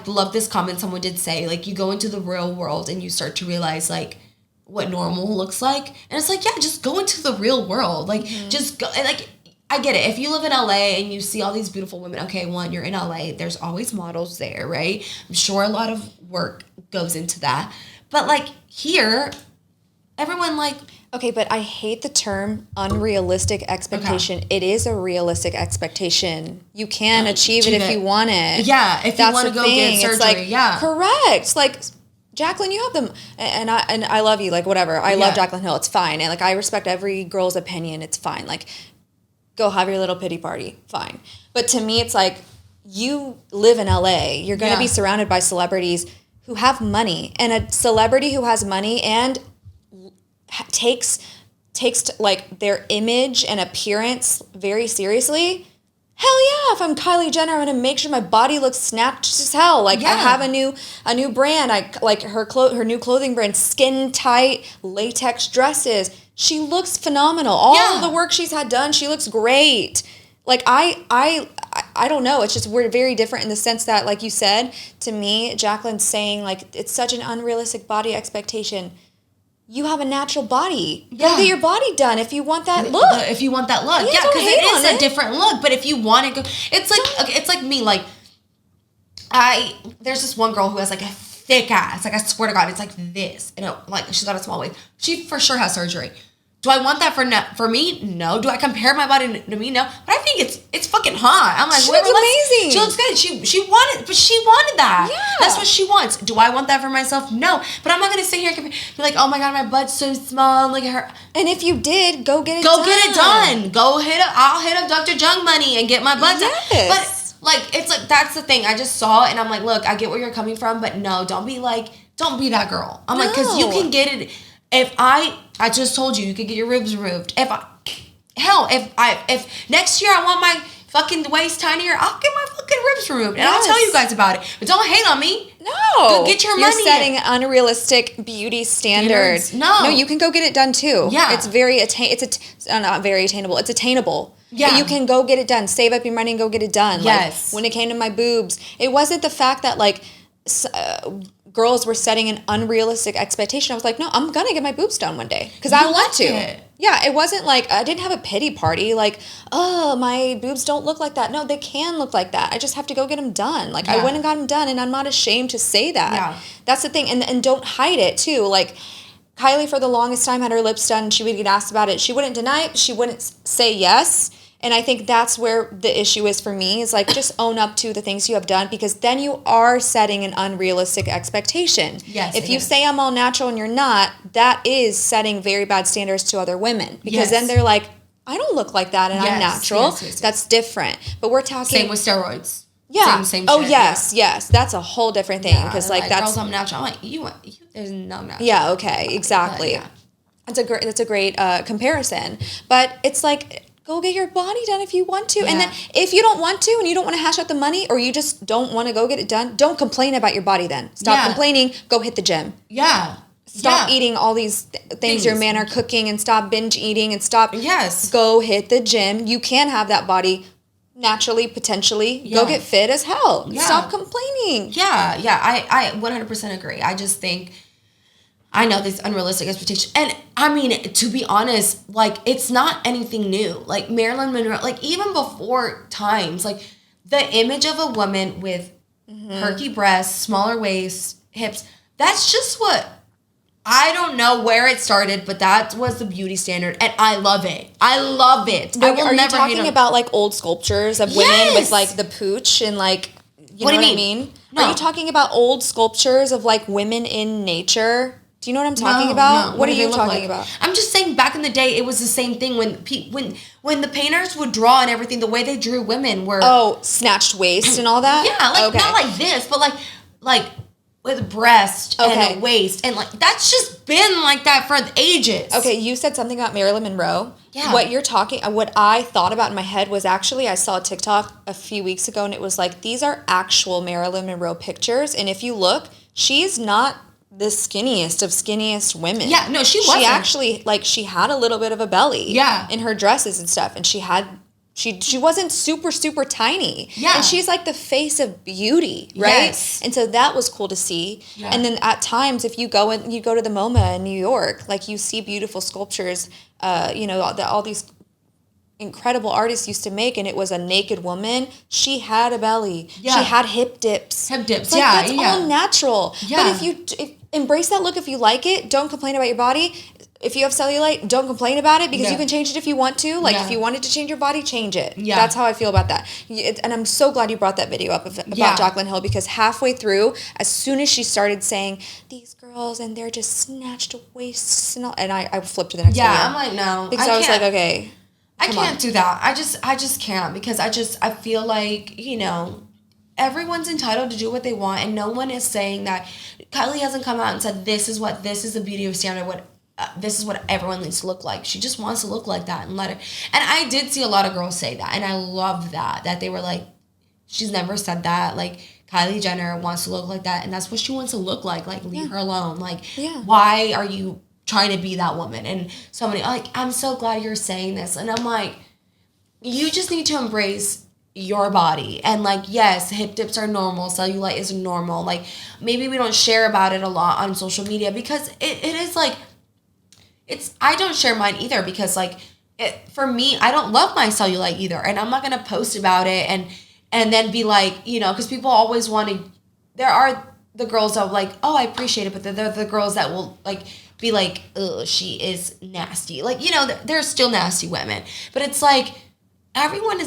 love this comment someone did say, like, you go into the real world and you start to realize like what normal looks like. And it's like, yeah, just go into the real world. Like, just go. And like, I get it. If you live in LA and you see all these beautiful women, okay, one, you're in LA, there's always models there, right? I'm sure a lot of work goes into that. But like here, everyone like, okay, but I hate the term unrealistic expectation. Okay. It is a realistic expectation. You can achieve it if you want it. Yeah, if you want to go get surgery. It's like, correct. Like, Jaclyn, you have them, and I love you. Like, whatever. I love Jaclyn Hill. It's fine, and like I respect every girl's opinion. It's fine. Like, go have your little pity party. Fine. But to me, it's like, you live in LA. You're going to Yeah. be surrounded by celebrities who have money, and a celebrity who has money and takes like their image and appearance very seriously. Hell yeah! If I'm Kylie Jenner, I'm gonna make sure my body looks snatched as hell. Like, I have a new brand. I like her new clothing brand, skin tight latex dresses. She looks phenomenal. All of the work she's had done, she looks great. Like, I don't know. It's just, we're very different in the sense that, like you said, to me, Jacqueline's saying, like, it's such an unrealistic body expectation. You have a natural body. Go get your body done if you want that look. If you want that look. Yeah, Yeah, don't because hate it on is a it. different look. But if you want to go, it's like me. Like, there's this one girl who has like a thick ass. Like, I swear to God, it's like this. And like, she's got a small waist. She for sure has surgery. Do I want that for me? No. Do I compare my body to me? No. But I think it's fucking hot. I'm like, She looks amazing. She looks good. She wanted that. Yeah. That's what she wants. Do I want that for myself? No. But I'm not gonna sit here and be like, oh my God, my butt's so small. Look at her. And if you did, go get it done. Go get it done. I'll hit up Dr. Jung money and get my butt done. Yes. But like, it's like, that's the thing. I just saw it and I'm like, look, I get where you're coming from, but no, don't be that girl. I'm like, because you can get it. If I just told you could get your ribs removed. If next year I want my fucking waist tinier, I'll get my fucking ribs removed. And I'll tell you guys about it. But don't hate on me. No. Go get your money. You're setting unrealistic beauty standards. No, you can go get it done too. Yeah. It's very not very attainable. It's attainable. Yeah. You can go get it done. Save up your money and go get it done. Yes. Like, when it came to my boobs, it wasn't the fact that like girls were setting an unrealistic expectation. I was like, no, I'm gonna get my boobs done one day because I want to. Yeah, it wasn't like I didn't have a pity party. Like, oh, my boobs don't look like that. No, they can look like that. I just have to go get them done. Like, I went and got them done, and I'm not ashamed to say that. Yeah. That's the thing, and don't hide it too. Like, Kylie for the longest time had her lips done. She would get asked about it. She wouldn't deny it. She wouldn't say yes. And I think that's where the issue is for me, is like, just own up to the things you have done, because then you are setting an unrealistic expectation. Yes. If you say I'm all natural and you're not, that is setting very bad standards to other women, because then they're like, I don't look like that and I'm natural. Yes. That's different. But we're talking. Same with steroids. Yeah. Same oh, shit. yes. That's a whole different thing, because like that's. Girls, I'm natural. I'm like, you there's no natural. Yeah. Okay. Exactly. That's a great comparison. But it's like, go get your body done if you want to. Yeah. And then if you don't want to and you don't want to hash out the money, or you just don't want to go get it done, don't complain about your body then. Stop complaining. Go hit the gym. Yeah. Stop eating all these things your man are cooking, and stop binge eating, and stop. Yes. Go hit the gym. You can have that body naturally, potentially. Yeah. Go get fit as hell. Yeah. Stop complaining. Yeah. I 100% agree. I just think, I know this unrealistic expectation. And I mean, to be honest, like, it's not anything new. Like, Marilyn Monroe, like, even before times, like, the image of a woman with perky breasts, smaller waist, hips, that's just what, I don't know where it started, but that was the beauty standard. And I love it. I love it. Are you talking about, like, old sculptures of women with, like, the pooch and, like, you know what I mean? No. Are you talking about old sculptures of, like, women in nature? Do you know what I'm talking about? No. What are you talking about? I'm just saying, back in the day, it was the same thing when the painters would draw and everything. The way they drew women were snatched waist and all that. Yeah, like not like this, but like with breast and a waist, and like that's just been like that for ages. Okay, you said something about Marilyn Monroe. Yeah. What I thought about in my head was, actually, I saw a TikTok a few weeks ago, and it was like, these are actual Marilyn Monroe pictures, and if you look, she's not the skinniest of skinniest women. Yeah, no, she wasn't. She actually, like, she had a little bit of a belly. Yeah. In her dresses and stuff. And she wasn't super, super tiny. Yeah. And she's like the face of beauty, right? Yes. And so that was cool to see. Yeah. And then at times, if you go to the MoMA in New York, like, you see beautiful sculptures, all these incredible artists used to make, and it was a naked woman. She had a belly. Yeah. She had hip dips. That's all natural. Yeah. But if embrace that look if you like it. Don't complain about your body. If you have cellulite, don't complain about it, because you can change it if you want to. Like, if you wanted to change your body, change it. Yeah. That's how I feel about that. And I'm so glad you brought that video up about Jaclyn Hill, because halfway through, as soon as she started saying, these girls, and they're just snatched waists, and I flipped to the next video. Yeah, I'm like, no. Because I was like, okay. I can't do that. I just can't, because I feel like, everyone's entitled to do what they want, and no one is saying that. Kylie hasn't come out and said, this is the beauty of standard, this is what everyone needs to look like. She just wants to look like that and let her. And I did see a lot of girls say that, and I love that they were like, she's never said that. Like, Kylie Jenner wants to look like that, and that's what she wants to look like. Like, leave her alone. Like, why are you trying to be that woman? And so many, like, I'm so glad you're saying this. And I'm like, you just need to embrace your body. And, like, yes, hip dips are normal. Cellulite is normal. Like, maybe we don't share about it a lot on social media because it is, like, I don't share mine either because, like, for me, I don't love my cellulite either. And I'm not going to post about it and then be like, you know, because people always want to, there are the girls that are like, oh, I appreciate it, but they're the girls that will, like, be like, ugh, she is nasty. Like, you know, there's still nasty women. But it's like, everyone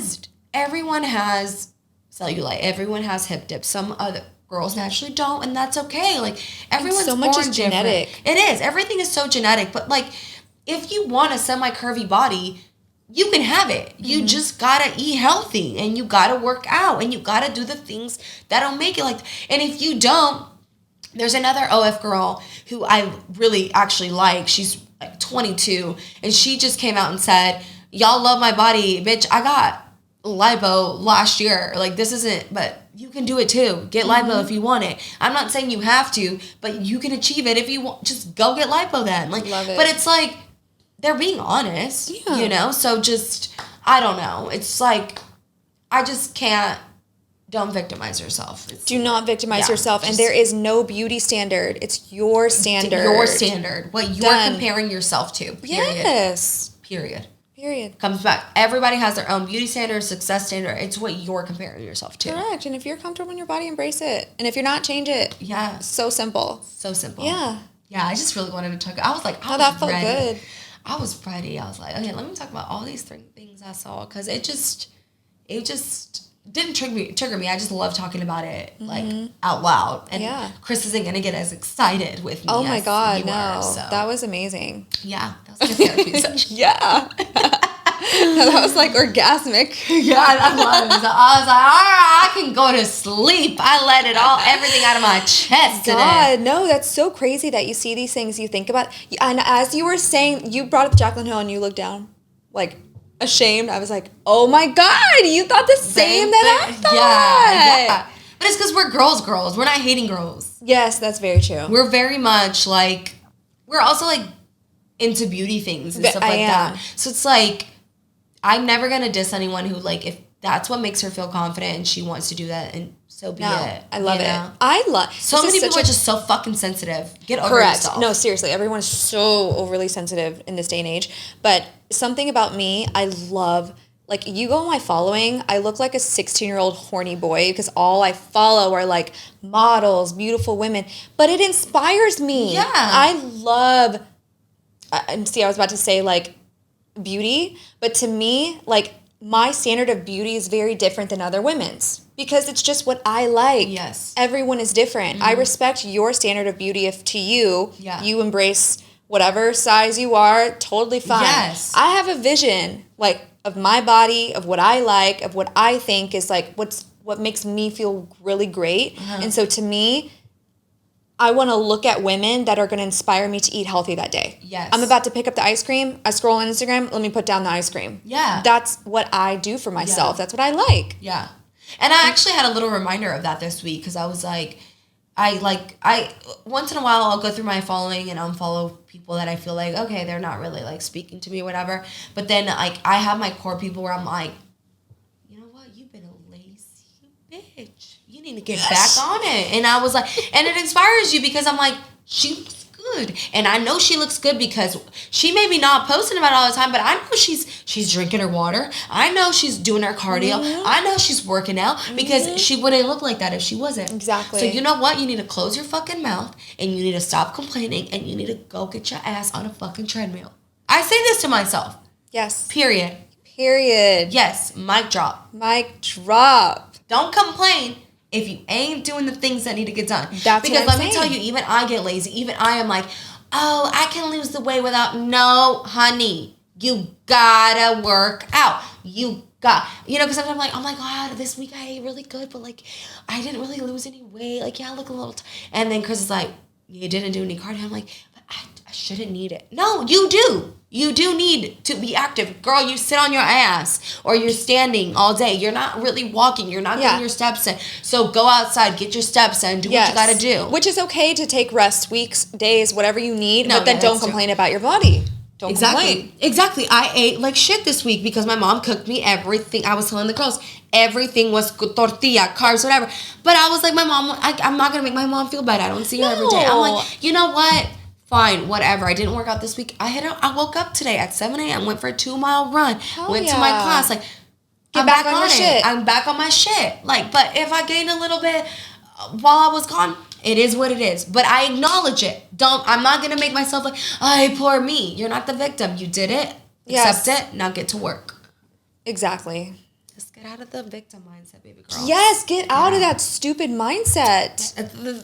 has cellulite. Everyone has hip dips. Some other girls naturally don't, and that's okay. Like, everyone's so much born is different. genetic. It is. Everything is so genetic. But, like, if you want a semi-curvy body, you can have it. You just gotta eat healthy, and you gotta work out, and you gotta do the things that'll make it like. And if you don't, there's another OF girl who I really actually like. She's like 22, and she just came out and said, "Y'all love my body, bitch. I got lipo last year. Like, this isn't, but you can do it too. Get lipo if you want it. I'm not saying you have to, but you can achieve it if you want. Just go get lipo then. Like, love it. But it's like." They're being honest, you know? So just, I don't know. It's like, I just can't, don't victimize yourself. Do not victimize yourself. And there is no beauty standard. It's your standard. Your standard. What you're comparing yourself to. Period. Yes. Period. Period. Comes back. Everybody has their own beauty standard, success standard. It's what you're comparing yourself to. Correct. And if you're comfortable in your body, embrace it. And if you're not, change it. Yeah. So simple. So simple. Yeah. Yeah, I just really wanted to talk. I was like, that felt good. I was ready. I was like, okay, let me talk about all these things I saw because it just didn't trigger me. I just love talking about it like out loud. And Chris isn't gonna get as excited with me. Oh my God, no, so. That was amazing. Yeah, that was good therapy session. Yeah. That was like orgasmic. Yeah, I love it. So I was like, all right, I can go to sleep. I let everything out of my chest today. God, no, that's so crazy that you see these things, you think about. And as you were saying, you brought up Jaclyn Hill and you looked down, like, ashamed. I was like, oh my God, you thought the same that I thought. Yeah. But it's because we're girls. We're not hating girls. Yes, that's very true. We're very much like, we're also like into beauty things and stuff like that. So it's like, I'm never going to diss anyone who, like, if that's what makes her feel confident and she wants to do that, and so be it. I love it. So many people are just so fucking sensitive. Get over yourself. No, seriously. Everyone is so overly sensitive in this day and age. But something about me, I love, like, you go on my following, I look like a 16-year-old horny boy because all I follow are, like, models, beautiful women. But it inspires me. Yeah. I love, I was about to say, like, beauty, but to me, like, my standard of beauty is very different than other women's because it's just what I like. Yes. Everyone is different. I respect your standard of beauty. If to you, you embrace whatever size you are, totally fine. Yes. I have a vision, like, of my body, of what I like, of what I think is, like, what makes me feel really great. And so to me, I want to look at women that are going to inspire me to eat healthy that day. Yes. I'm about to pick up the ice cream. I scroll on Instagram. Let me put down the ice cream. Yeah. That's what I do for myself. That's what I like. Yeah. And I actually had a little reminder of that this week because I was like, I once in a while I'll go through my following and unfollow people that I feel like, okay, they're not really like speaking to me or whatever. But then, like, I have my core people where I'm like, you know what? You've been a lazy bitch. You need to get back on it. And I was like, and it inspires you because I'm like, she looks good. And I know she looks good because she may be not posting about it all the time, but I know she's drinking her water. I know she's doing her cardio. I know she's working out because she wouldn't look like that if she wasn't. Exactly. So you know what? You need to close your fucking mouth and you need to stop complaining and you need to go get your ass on a fucking treadmill. I say this to myself. Yes. Period. Yes. Mic drop. Mic drop. Don't complain if you ain't doing the things that need to get done. That's because what I'm let me saying. tell you, even I get lazy. Even I am like, oh, I can lose the weight without. No, honey, you gotta work out. You God, you know, because sometimes I'm like, oh my God, this week I ate really good, but like, I didn't really lose any weight. Like, yeah, I look a little, and then Chris is like, you didn't do any cardio. I'm like, but I shouldn't need it. No, you do. You do need to be active. Girl, you sit on your ass or you're standing all day. You're not really walking. You're not getting your steps in. So go outside, get your steps in, do what you got to do. Which is okay to take rest weeks, days, whatever you need, but then don't complain about your body. Don't complain. Exactly. I ate like shit this week because my mom cooked me everything. I was telling the girls, everything was tortilla, carbs, whatever. But I was like, my mom, I'm not going to make my mom feel bad. I don't see her every day. I'm like, you know what? Fine, whatever. I didn't work out this week. I woke up today at 7 a.m., went for a 2-mile run, went to my class. Like, I'm back on it. I'm back on my shit. Like, but if I gained a little bit while I was gone, it is what it is. But I acknowledge it. I'm not going to make myself like, ay, poor me. You're not the victim. You did it. Accept it. Now get to work. Exactly. Just get out of the victim mindset, baby girl. Yes, get out of that stupid mindset.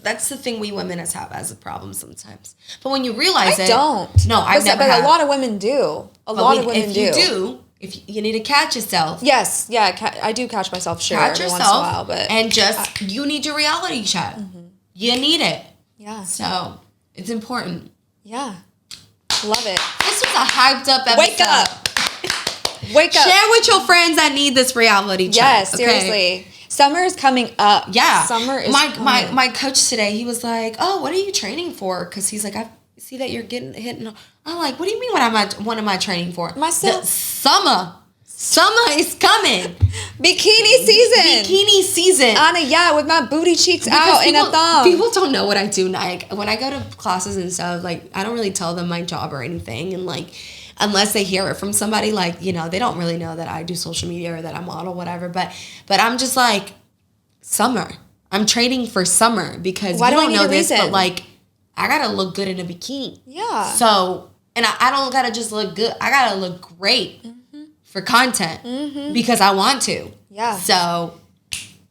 That's the thing we women have as a problem sometimes. But when you realize I don't. No, I've never But a lot of women do. If you do, if you need to catch yourself. Yes, yeah, I do catch myself, sure, catch every yourself, once in a while. But and just, you need your reality check. Mm-hmm. You need it. Yeah. So, it's important. Yeah. Love it. This was a hyped up episode. Wake up. Wake up. Share with your friends that need this reality check. Yes, seriously. Summer is coming up. Yeah. Summer is coming. My coach today, he was like, oh, what are you training for? Because he's like, I see that you're getting hit. I'm like, what do you mean what am I training for? Summer. Summer is coming. Bikini season. Anna, with my booty cheeks out in a thong. People don't know what I do. Like, when I go to classes and stuff, like, I don't really tell them my job or anything. And, like, unless they hear it from somebody, like, you know, they don't really know that I do social media or that I model, whatever. But I'm just like, summer. I'm training for summer because you don't know this, but, like, I got to look good in a bikini. Yeah. So, and I don't got to just look good. I got to look great. For content because I want to. Yeah. So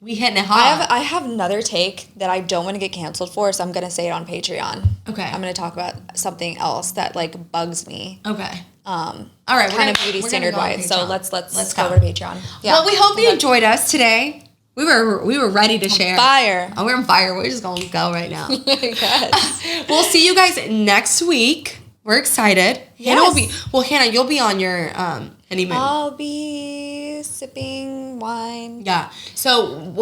we hitting it hard. I have another take that I don't want to get canceled for, so I'm gonna say it on Patreon. Okay. I'm gonna talk about something else that like bugs me. Okay. All right. Kind of beauty standard wise. So let's go over to Patreon. Yeah. Well, we hope you enjoyed us today. We were ready to share. Fire. Oh, we're on fire. We're just gonna go right now. Yes. We'll see you guys next week. We're excited. Yes. Hannah, you'll be on your honeymoon. I'll be sipping wine. Yeah. So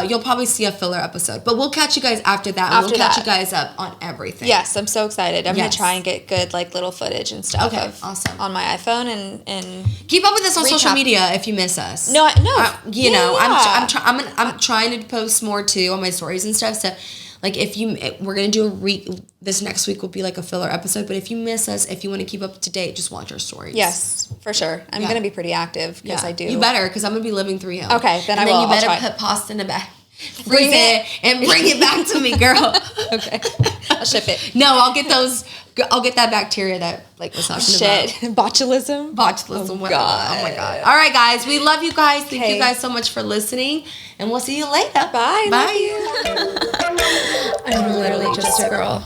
you'll probably see a filler episode, but we'll catch you guys after that. And we'll catch you guys up on everything. Yes, I'm so excited. I'm gonna try and get good like little footage and stuff. Okay, awesome. On my iPhone and keep up with us on social media if you miss us. No. I'm trying to post more too on my stories and stuff. So. Like, we're going to do this next week will be like a filler episode, but if you miss us, if you want to keep up to date, just watch our stories. Yes, for sure. I'm going to be pretty active because I do. You better, because I'm going to be living through you. Okay, then I will. And then you better put pasta in the bag. Freeze it and bring it back to me, girl. Okay. I'll ship it. No, I'll get that bacteria that like was talking about. Botulism. Oh, whatever. God. Oh my God. All right, guys. We love you guys. Thank you guys so much for listening. And we'll see you later. Bye. Bye. I'm literally just a girl.